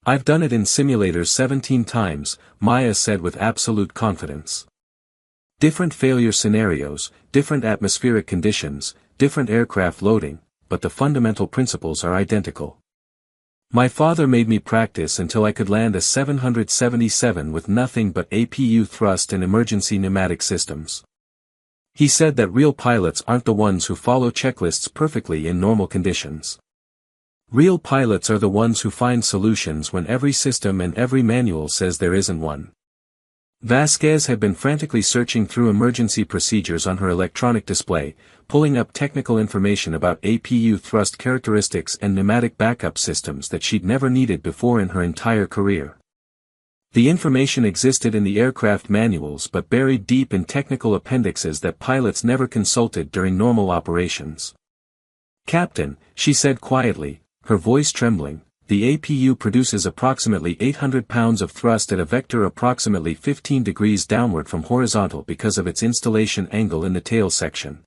I've done it in simulators 17 times, Maya said with absolute confidence. Different failure scenarios, different atmospheric conditions, different aircraft loading, but the fundamental principles are identical. My father made me practice until I could land a 777 with nothing but APU thrust and emergency pneumatic systems. He said that real pilots aren't the ones who follow checklists perfectly in normal conditions. Real pilots are the ones who find solutions when every system and every manual says there isn't one. Vasquez had been frantically searching through emergency procedures on her electronic display, pulling up technical information about APU thrust characteristics and pneumatic backup systems that she'd never needed before in her entire career. The information existed in the aircraft manuals but buried deep in technical appendixes that pilots never consulted during normal operations. Captain, she said quietly, her voice trembling, the APU produces approximately 800 pounds of thrust at a vector approximately 15 degrees downward from horizontal because of its installation angle in the tail section.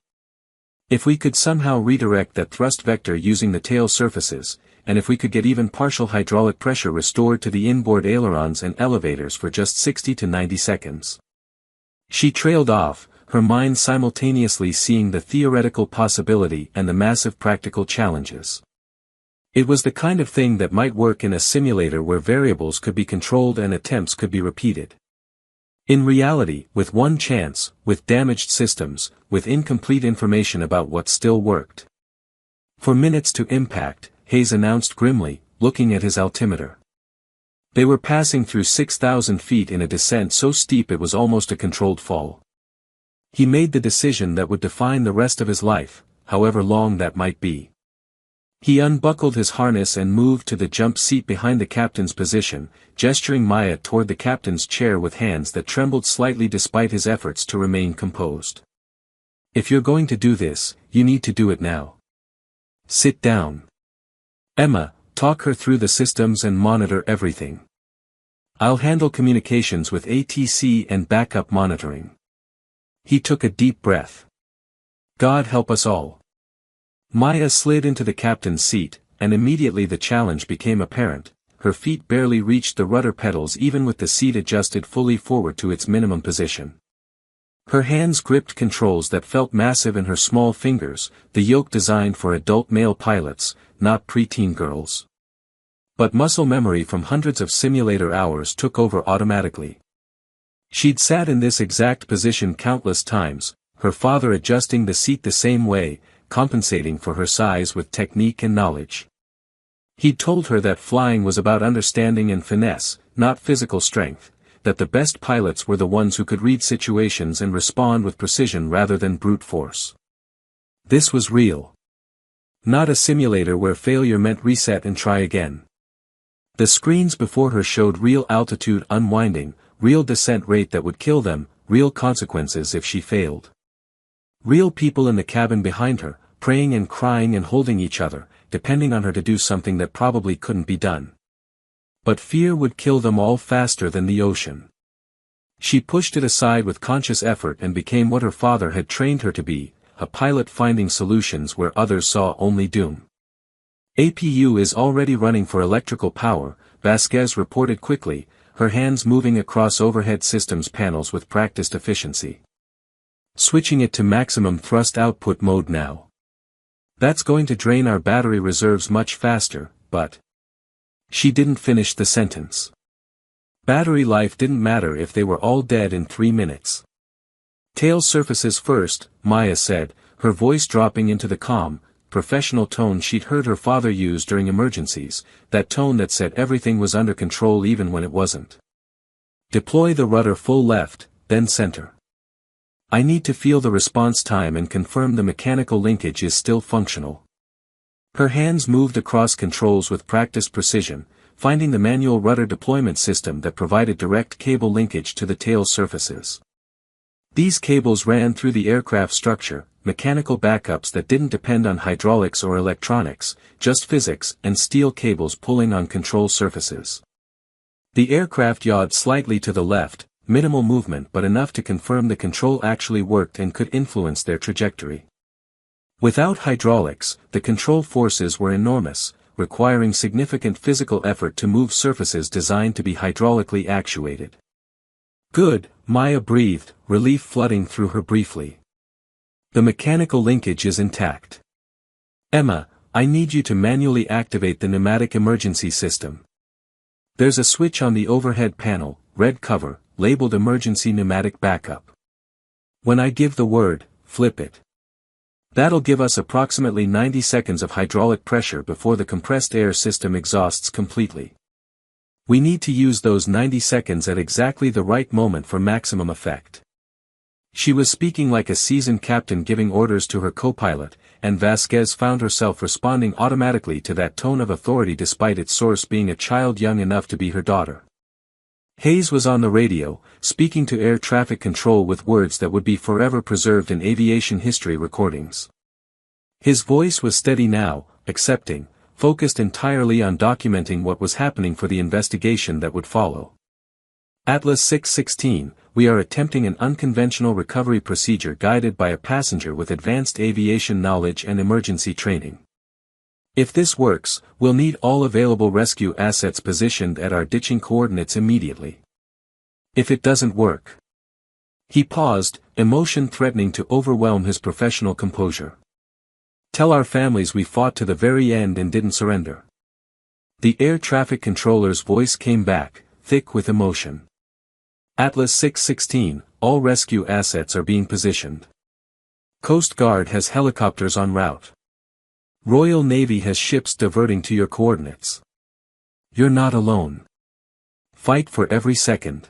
If we could somehow redirect that thrust vector using the tail surfaces, and if we could get even partial hydraulic pressure restored to the inboard ailerons and elevators for just 60 to 90 seconds. She trailed off, her mind simultaneously seeing the theoretical possibility and the massive practical challenges. It was the kind of thing that might work in a simulator where variables could be controlled and attempts could be repeated. In reality, with one chance, with damaged systems, with incomplete information about what still worked. For minutes to impact, Hayes announced grimly, looking at his altimeter. They were passing through 6,000 feet in a descent so steep it was almost a controlled fall. He made the decision that would define the rest of his life, however long that might be. He unbuckled his harness and moved to the jump seat behind the captain's position, gesturing Maya toward the captain's chair with hands that trembled slightly despite his efforts to remain composed. If you're going to do this, you need to do it now. Sit down. Emma, talk her through the systems and monitor everything. I'll handle communications with ATC and backup monitoring. He took a deep breath. God help us all. Maya slid into the captain's seat, and immediately the challenge became apparent. Her feet barely reached the rudder pedals even with the seat adjusted fully forward to its minimum position. Her hands gripped controls that felt massive in her small fingers, the yoke designed for adult male pilots, not preteen girls. But muscle memory from hundreds of simulator hours took over automatically. She'd sat in this exact position countless times, her father adjusting the seat the same way, compensating for her size with technique and knowledge. He'd told her that flying was about understanding and finesse, not physical strength, that the best pilots were the ones who could read situations and respond with precision rather than brute force. This was real. Not a simulator where failure meant reset and try again. The screens before her showed real altitude unwinding, real descent rate that would kill them, real consequences if she failed. Real people in the cabin behind her, praying and crying and holding each other, depending on her to do something that probably couldn't be done. But fear would kill them all faster than the ocean. She pushed it aside with conscious effort and became what her father had trained her to be, a pilot finding solutions where others saw only doom. APU is already running for electrical power, Vasquez reported quickly, her hands moving across overhead systems panels with practiced efficiency. Switching it to maximum thrust output mode now. That's going to drain our battery reserves much faster, but... She didn't finish the sentence. Battery life didn't matter if they were all dead in 3 minutes. Tail surfaces first, Maya said, her voice dropping into the calm, professional tone she'd heard her father use during emergencies, that tone that said everything was under control even when it wasn't. Deploy the rudder full left, then center. I need to feel the response time and confirm the mechanical linkage is still functional. Her hands moved across controls with practiced precision, finding the manual rudder deployment system that provided direct cable linkage to the tail surfaces. These cables ran through the aircraft structure, mechanical backups that didn't depend on hydraulics or electronics, just physics and steel cables pulling on control surfaces. The aircraft yawed slightly to the left, minimal movement but enough to confirm the control actually worked and could influence their trajectory. Without hydraulics, the control forces were enormous, requiring significant physical effort to move surfaces designed to be hydraulically actuated. Good, Maya breathed, relief flooding through her briefly. The mechanical linkage is intact. Emma, I need you to manually activate the pneumatic emergency system. There's a switch on the overhead panel, red cover, labeled Emergency Pneumatic Backup. When I give the word, flip it. That'll give us approximately 90 seconds of hydraulic pressure before the compressed air system exhausts completely. We need to use those 90 seconds at exactly the right moment for maximum effect. She was speaking like a seasoned captain giving orders to her co-pilot, and Vasquez found herself responding automatically to that tone of authority despite its source being a child young enough to be her daughter. Hayes was on the radio, speaking to air traffic control with words that would be forever preserved in aviation history recordings. His voice was steady now, accepting, focused entirely on documenting what was happening for the investigation that would follow. Atlas 616, we are attempting an unconventional recovery procedure guided by a passenger with advanced aviation knowledge and emergency training. If this works, we'll need all available rescue assets positioned at our ditching coordinates immediately. If it doesn't work. He paused, emotion threatening to overwhelm his professional composure. Tell our families we fought to the very end and didn't surrender. The air traffic controller's voice came back, thick with emotion. Atlas 616, all rescue assets are being positioned. Coast Guard has helicopters en route. Royal Navy has ships diverting to your coordinates. You're not alone. Fight for every second.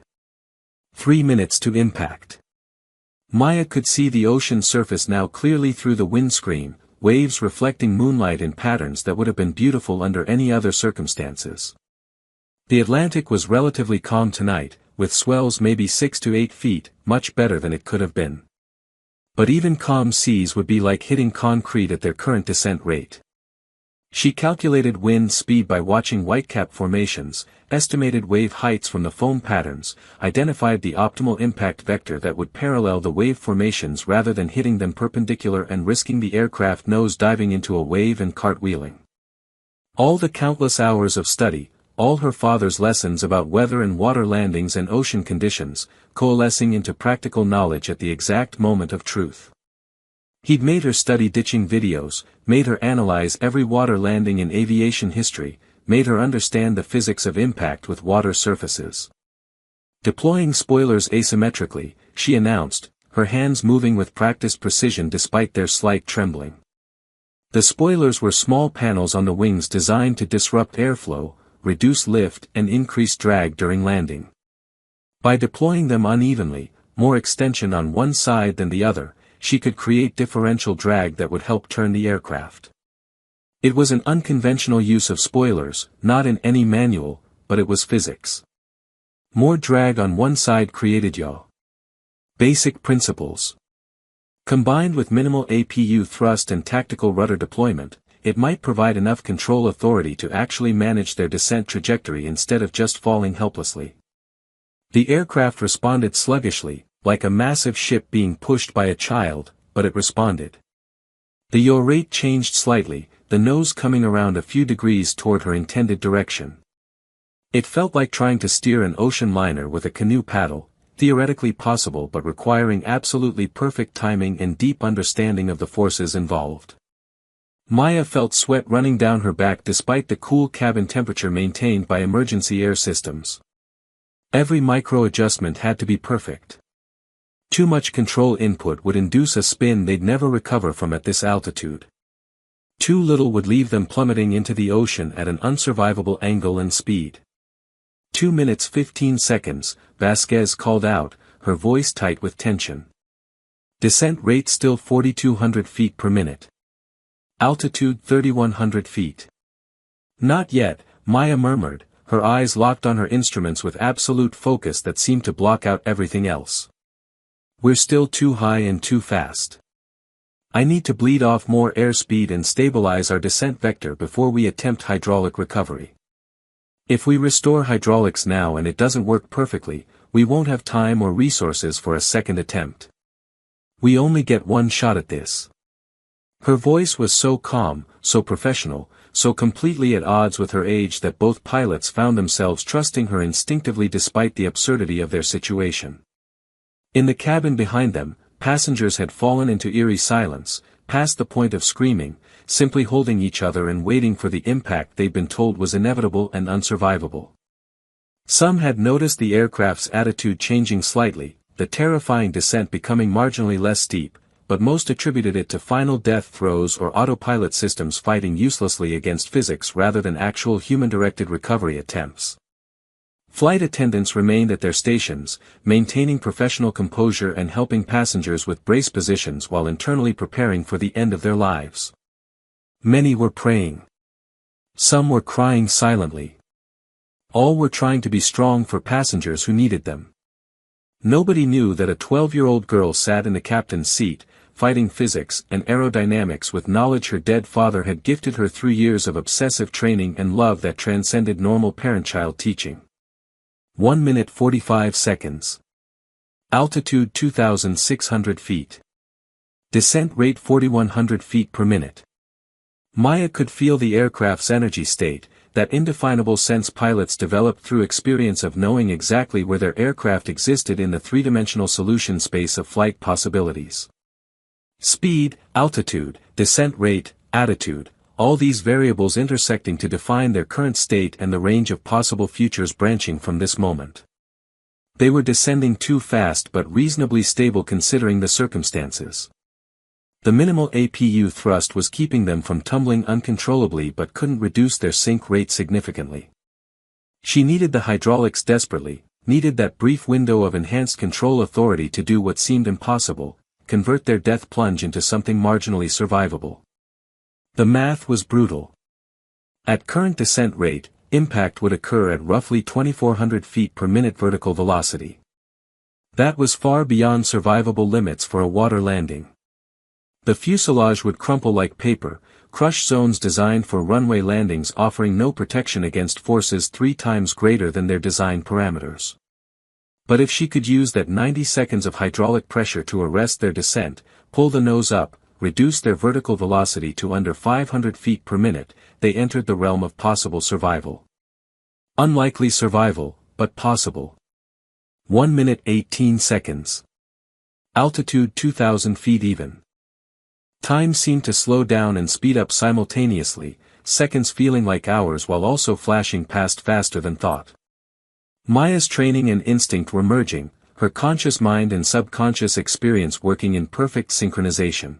3 minutes to impact. Maya could see the ocean surface now clearly through the windscreen, waves reflecting moonlight in patterns that would have been beautiful under any other circumstances. The Atlantic was relatively calm tonight, with swells maybe 6 to 8 feet, much better than it could have been. But even calm seas would be like hitting concrete at their current descent rate. She calculated wind speed by watching whitecap formations, estimated wave heights from the foam patterns, identified the optimal impact vector that would parallel the wave formations rather than hitting them perpendicular and risking the aircraft nose diving into a wave and cartwheeling. All the countless hours of study, all her father's lessons about weather and water landings and ocean conditions, coalescing into practical knowledge at the exact moment of truth. He'd made her study ditching videos, made her analyze every water landing in aviation history, made her understand the physics of impact with water surfaces. Deploying spoilers asymmetrically, she announced, her hands moving with practiced precision despite their slight trembling. The spoilers were small panels on the wings designed to disrupt airflow, reduce lift and increase drag during landing. By deploying them unevenly, more extension on one side than the other, she could create differential drag that would help turn the aircraft. It was an unconventional use of spoilers, not in any manual, but it was physics. More drag on one side created yaw. Basic principles. Combined with minimal APU thrust and tactical rudder deployment, it might provide enough control authority to actually manage their descent trajectory instead of just falling helplessly. The aircraft responded sluggishly, like a massive ship being pushed by a child, but it responded. The yaw rate changed slightly, the nose coming around a few degrees toward her intended direction. It felt like trying to steer an ocean liner with a canoe paddle, theoretically possible but requiring absolutely perfect timing and deep understanding of the forces involved. Maya felt sweat running down her back despite the cool cabin temperature maintained by emergency air systems. Every micro-adjustment had to be perfect. Too much control input would induce a spin they'd never recover from at this altitude. Too little would leave them plummeting into the ocean at an unsurvivable angle and speed. 2 minutes 15 seconds, Vasquez called out, her voice tight with tension. Descent rate still 4,200 feet per minute. Altitude 3,100 feet. Not yet, Maya murmured, her eyes locked on her instruments with absolute focus that seemed to block out everything else. We're still too high and too fast. I need to bleed off more airspeed and stabilize our descent vector before we attempt hydraulic recovery. If we restore hydraulics now and it doesn't work perfectly, we won't have time or resources for a second attempt. We only get one shot at this. Her voice was so calm, so professional, so completely at odds with her age that both pilots found themselves trusting her instinctively despite the absurdity of their situation. In the cabin behind them, passengers had fallen into eerie silence, past the point of screaming, simply holding each other and waiting for the impact they'd been told was inevitable and unsurvivable. Some had noticed the aircraft's attitude changing slightly, the terrifying descent becoming marginally less steep, but most attributed it to final death throes or autopilot systems fighting uselessly against physics rather than actual human-directed recovery attempts. Flight attendants remained at their stations, maintaining professional composure and helping passengers with brace positions while internally preparing for the end of their lives. Many were praying. Some were crying silently. All were trying to be strong for passengers who needed them. Nobody knew that a 12-year-old girl sat in the captain's seat, fighting physics and aerodynamics with knowledge her dead father had gifted her through years of obsessive training and love that transcended normal parent-child teaching. 1 minute 45 seconds. Altitude 2,600 feet. Descent rate 4,100 feet per minute. Maya could feel the aircraft's energy state, that indefinable sense pilots developed through experience of knowing exactly where their aircraft existed in the three-dimensional solution space of flight possibilities. Speed, altitude, descent rate, attitude, all these variables intersecting to define their current state and the range of possible futures branching from this moment. They were descending too fast but reasonably stable considering the circumstances. The minimal APU thrust was keeping them from tumbling uncontrollably but couldn't reduce their sink rate significantly. She needed the hydraulics desperately, needed that brief window of enhanced control authority to do what seemed impossible, convert their death plunge into something marginally survivable. The math was brutal. At current descent rate, impact would occur at roughly 2,400 feet per minute vertical velocity. That was far beyond survivable limits for a water landing. The fuselage would crumple like paper, crush zones designed for runway landings offering no protection against forces 3 times greater than their design parameters. But if she could use that 90 seconds of hydraulic pressure to arrest their descent, pull the nose up, reduce their vertical velocity to under 500 feet per minute, they entered the realm of possible survival. Unlikely survival, but possible. 1 minute 18 seconds. Altitude 2,000 feet even. Time seemed to slow down and speed up simultaneously, seconds feeling like hours while also flashing past faster than thought. Maya's training and instinct were merging, her conscious mind and subconscious experience working in perfect synchronization.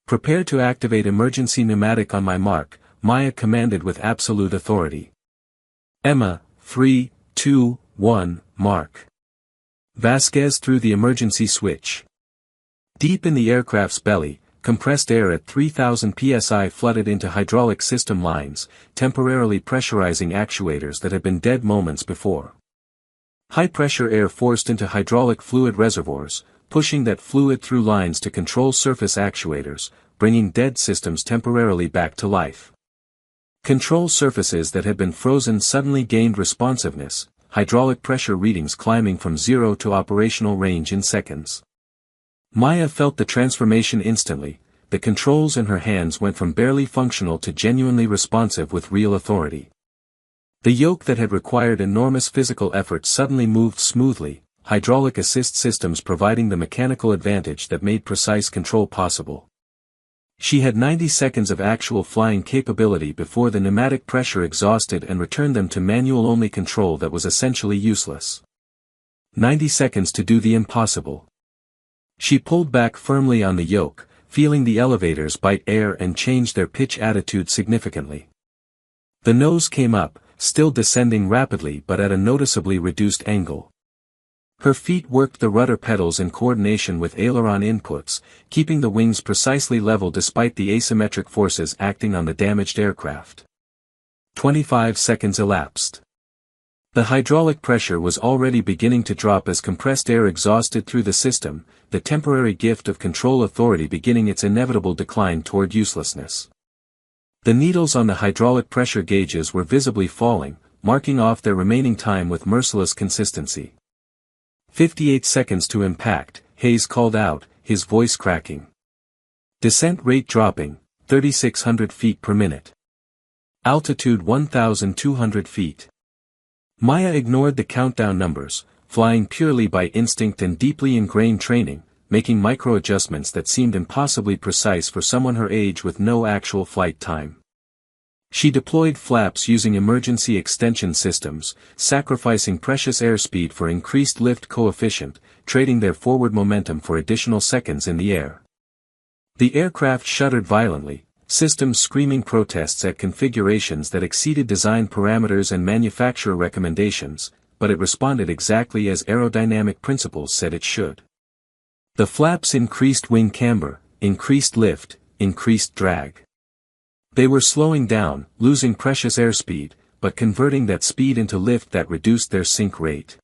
Prepare to activate emergency pneumatic on my mark, Maya commanded with absolute authority. Emma, 3, 2, 1, mark. Vasquez threw the emergency switch. Deep in the aircraft's belly, compressed air at 3,000 psi flooded into hydraulic system lines, temporarily pressurizing actuators that had been dead moments before. High-pressure air forced into hydraulic fluid reservoirs, pushing that fluid through lines to control surface actuators, bringing dead systems temporarily back to life. Control surfaces that had been frozen suddenly gained responsiveness, hydraulic pressure readings climbing from 0 to operational range in seconds. Maya felt the transformation instantly, the controls in her hands went from barely functional to genuinely responsive with real authority. The yoke that had required enormous physical effort suddenly moved smoothly, hydraulic assist systems providing the mechanical advantage that made precise control possible. She had 90 seconds of actual flying capability before the pneumatic pressure exhausted and returned them to manual-only control that was essentially useless. 90 seconds to do the impossible. She pulled back firmly on the yoke, feeling the elevators bite air and change their pitch attitude significantly. The nose came up, still descending rapidly but at a noticeably reduced angle. Her feet worked the rudder pedals in coordination with aileron inputs, keeping the wings precisely level despite the asymmetric forces acting on the damaged aircraft. 25 seconds elapsed. The hydraulic pressure was already beginning to drop as compressed air exhausted through the system, the temporary gift of control authority beginning its inevitable decline toward uselessness. The needles on the hydraulic pressure gauges were visibly falling, marking off their remaining time with merciless consistency. 58 seconds to impact, Hayes called out, his voice cracking. Descent rate dropping, 3,600 feet per minute. Altitude 1,200 feet. Maya ignored the countdown numbers, flying purely by instinct and deeply ingrained training, making micro-adjustments that seemed impossibly precise for someone her age with no actual flight time. She deployed flaps using emergency extension systems, sacrificing precious airspeed for increased lift coefficient, trading their forward momentum for additional seconds in the air. The aircraft shuddered violently, systems screaming protests at configurations that exceeded design parameters and manufacturer recommendations, but it responded exactly as aerodynamic principles said it should. The flaps increased wing camber, increased lift, increased drag. They were slowing down, losing precious airspeed, but converting that speed into lift that reduced their sink rate.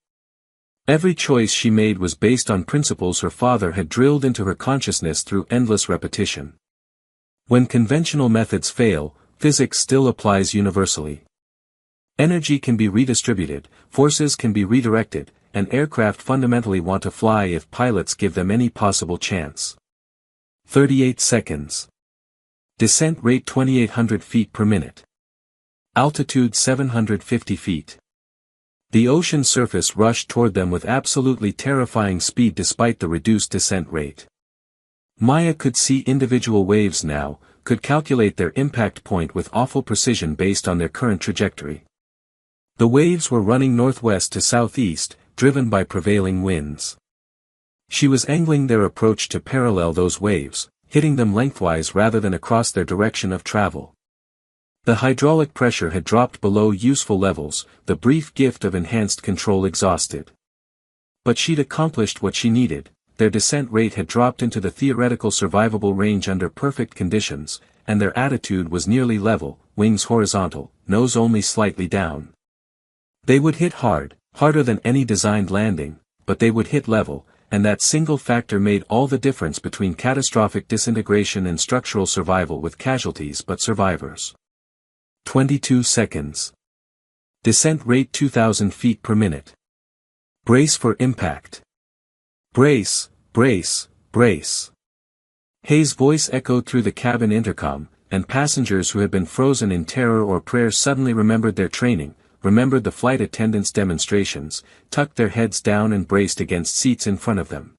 Every choice she made was based on principles her father had drilled into her consciousness through endless repetition. When conventional methods fail, physics still applies universally. Energy can be redistributed, forces can be redirected, and aircraft fundamentally want to fly if pilots give them any possible chance. 38 seconds. Descent rate 2,800 feet per minute. Altitude 750 feet. The ocean surface rushed toward them with absolutely terrifying speed despite the reduced descent rate. Maya could see individual waves now, could calculate their impact point with awful precision based on their current trajectory. The waves were running northwest to southeast, driven by prevailing winds. She was angling their approach to parallel those waves, hitting them lengthwise rather than across their direction of travel. The hydraulic pressure had dropped below useful levels, the brief gift of enhanced control exhausted. But she'd accomplished what she needed, their descent rate had dropped into the theoretical survivable range under perfect conditions, and their attitude was nearly level, wings horizontal, nose only slightly down. They would hit hard, harder than any designed landing, but they would hit level, and that single factor made all the difference between catastrophic disintegration and structural survival with casualties but survivors. 22 seconds. Descent rate 2,000 feet per minute. Brace for impact. Brace, brace, brace. Hayes' voice echoed through the cabin intercom, and passengers who had been frozen in terror or prayer suddenly remembered their training, remembered the flight attendants' demonstrations, tucked their heads down and braced against seats in front of them.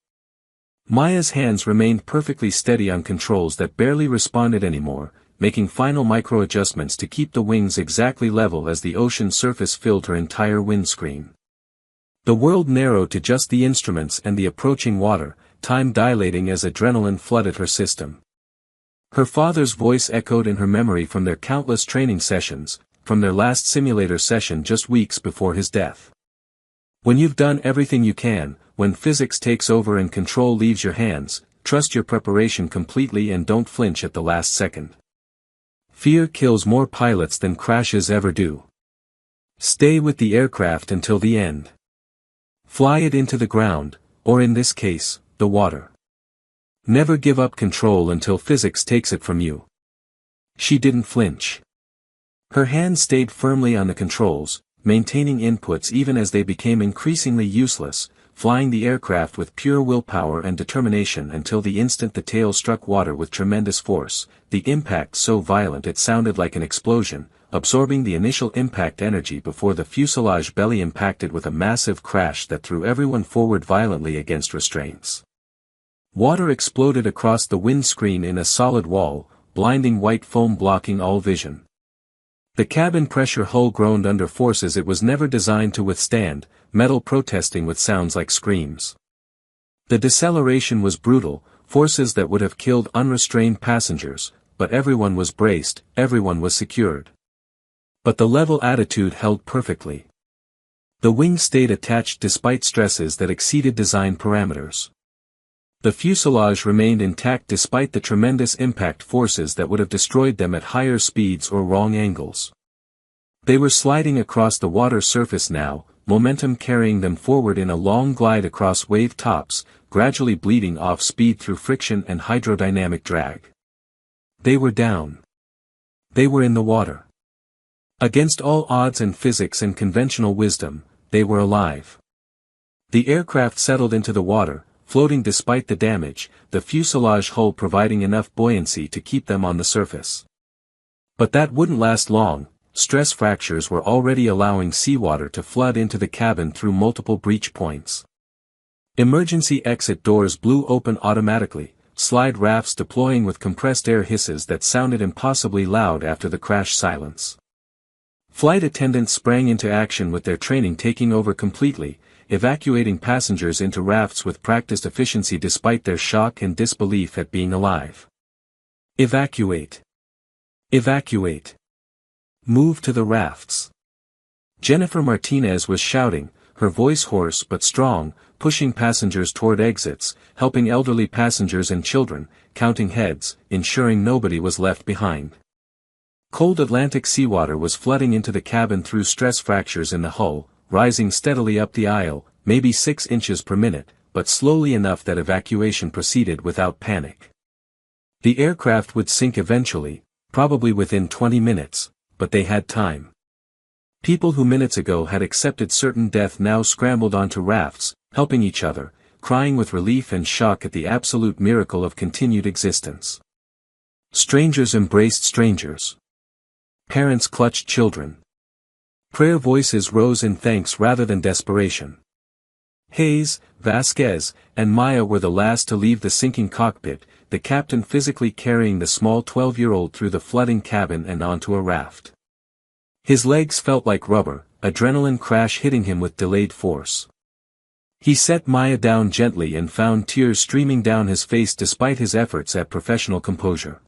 Maya's hands remained perfectly steady on controls that barely responded anymore, making final micro-adjustments to keep the wings exactly level as the ocean surface filled her entire windscreen. The world narrowed to just the instruments and the approaching water, time dilating as adrenaline flooded her system. Her father's voice echoed in her memory from their countless training sessions, from their last simulator session just weeks before his death. When you've done everything you can, when physics takes over and control leaves your hands, trust your preparation completely and don't flinch at the last second. Fear kills more pilots than crashes ever do. Stay with the aircraft until the end. Fly it into the ground, or in this case, the water. Never give up control until physics takes it from you. She didn't flinch. Her hand stayed firmly on the controls, maintaining inputs even as they became increasingly useless, flying the aircraft with pure willpower and determination until the instant the tail struck water with tremendous force, the impact so violent it sounded like an explosion, absorbing the initial impact energy before the fuselage belly impacted with a massive crash that threw everyone forward violently against restraints. Water exploded across the windscreen in a solid wall, blinding white foam blocking all vision. The cabin pressure hull groaned under forces it was never designed to withstand, metal protesting with sounds like screams. The deceleration was brutal, forces that would have killed unrestrained passengers, but everyone was braced, everyone was secured. But the level attitude held perfectly. The wings stayed attached despite stresses that exceeded design parameters. The fuselage remained intact despite the tremendous impact forces that would have destroyed them at higher speeds or wrong angles. They were sliding across the water surface now, momentum carrying them forward in a long glide across wave tops, gradually bleeding off speed through friction and hydrodynamic drag. They were down. They were in the water. Against all odds and physics and conventional wisdom, they were alive. The aircraft settled into the water, floating despite the damage, the fuselage hull providing enough buoyancy to keep them on the surface. But that wouldn't last long. Stress fractures were already allowing seawater to flood into the cabin through multiple breach points. Emergency exit doors blew open automatically, slide rafts deploying with compressed air hisses that sounded impossibly loud after the crash silence. Flight attendants sprang into action with their training taking over completely, evacuating passengers into rafts with practiced efficiency despite their shock and disbelief at being alive. Evacuate. Evacuate. Move to the rafts. Jennifer Martinez was shouting, her voice hoarse but strong, pushing passengers toward exits, helping elderly passengers and children, counting heads, ensuring nobody was left behind. Cold Atlantic seawater was flooding into the cabin through stress fractures in the hull, rising steadily up the aisle, maybe 6 inches per minute, but slowly enough that evacuation proceeded without panic. The aircraft would sink eventually, probably within 20 minutes, but they had time. People who minutes ago had accepted certain death now scrambled onto rafts, helping each other, crying with relief and shock at the absolute miracle of continued existence. Strangers embraced strangers. Parents clutched children. Prayer voices rose in thanks rather than desperation. Hayes, Vasquez, and Maya were the last to leave the sinking cockpit, the captain physically carrying the small 12-year-old through the flooding cabin and onto a raft. His legs felt like rubber, adrenaline crash hitting him with delayed force. He set Maya down gently and found tears streaming down his face despite his efforts at professional composure.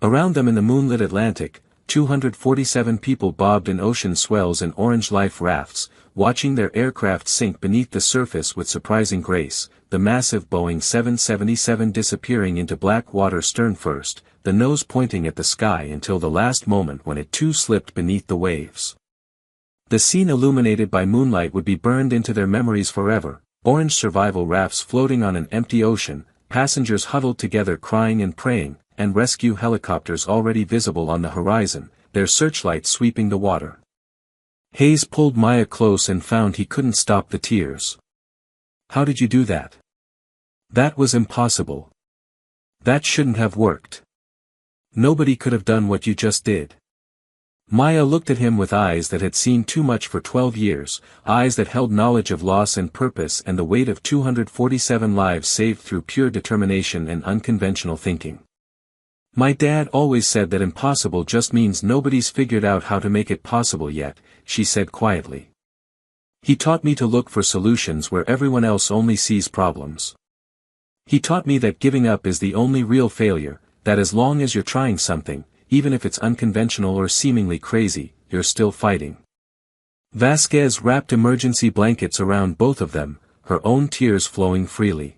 Around them in the moonlit Atlantic, 247 people bobbed in ocean swells and orange life rafts, watching their aircraft sink beneath the surface with surprising grace, the massive Boeing 777 disappearing into black water stern first, the nose pointing at the sky until the last moment when it too slipped beneath the waves. The scene illuminated by moonlight would be burned into their memories forever, orange survival rafts floating on an empty ocean, passengers huddled together crying and praying, and rescue helicopters already visible on the horizon, their searchlights sweeping the water. Hayes pulled Maya close and found he couldn't stop the tears. "How did you do that? That was impossible. That shouldn't have worked." Nobody could have done what you just did. Maya looked at him with eyes that had seen too much for 12 years, eyes that held knowledge of loss and purpose and the weight of 247 lives saved through pure determination and unconventional thinking. My dad always said that impossible just means nobody's figured out how to make it possible yet, she said quietly. He taught me to look for solutions where everyone else only sees problems. He taught me that giving up is the only real failure, that as long as you're trying something, even if it's unconventional or seemingly crazy, you're still fighting. Vasquez wrapped emergency blankets around both of them, her own tears flowing freely.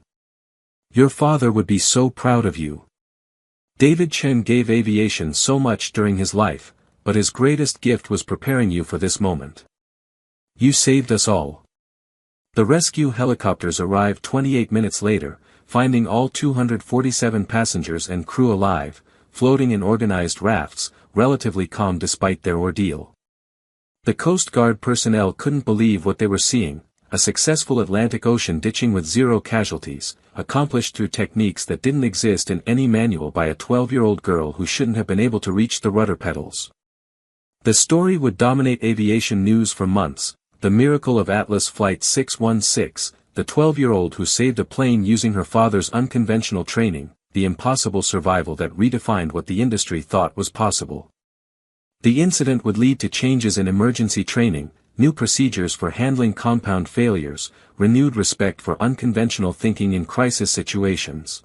Your father would be so proud of you. David Chen gave aviation so much during his life, but his greatest gift was preparing you for this moment. You saved us all. The rescue helicopters arrived 28 minutes later, finding all 247 passengers and crew alive, floating in organized rafts, relatively calm despite their ordeal. The Coast Guard personnel couldn't believe what they were seeing, a successful Atlantic Ocean ditching with 0 casualties, accomplished through techniques that didn't exist in any manual by a 12-year-old girl who shouldn't have been able to reach the rudder pedals. The story would dominate aviation news for months, the miracle of Atlas Flight 616, the 12-year-old who saved a plane using her father's unconventional training, the impossible survival that redefined what the industry thought was possible. The incident would lead to changes in emergency training, new procedures for handling compound failures, renewed respect for unconventional thinking in crisis situations.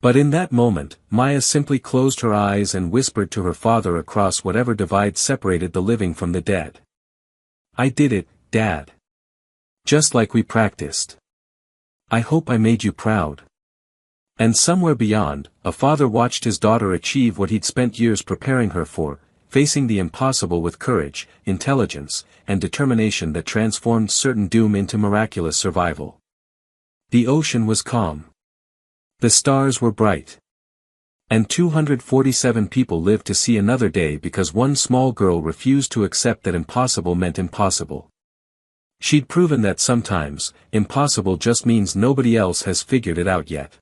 But in that moment, Maya simply closed her eyes and whispered to her father across whatever divide separated the living from the dead. I did it, Dad. Just like we practiced. I hope I made you proud. And somewhere beyond, a father watched his daughter achieve what he'd spent years preparing her for, facing the impossible with courage, intelligence, and determination that transformed certain doom into miraculous survival. The ocean was calm. The stars were bright. And 247 people lived to see another day because one small girl refused to accept that impossible meant impossible. She'd proven that sometimes, impossible just means nobody else has figured it out yet.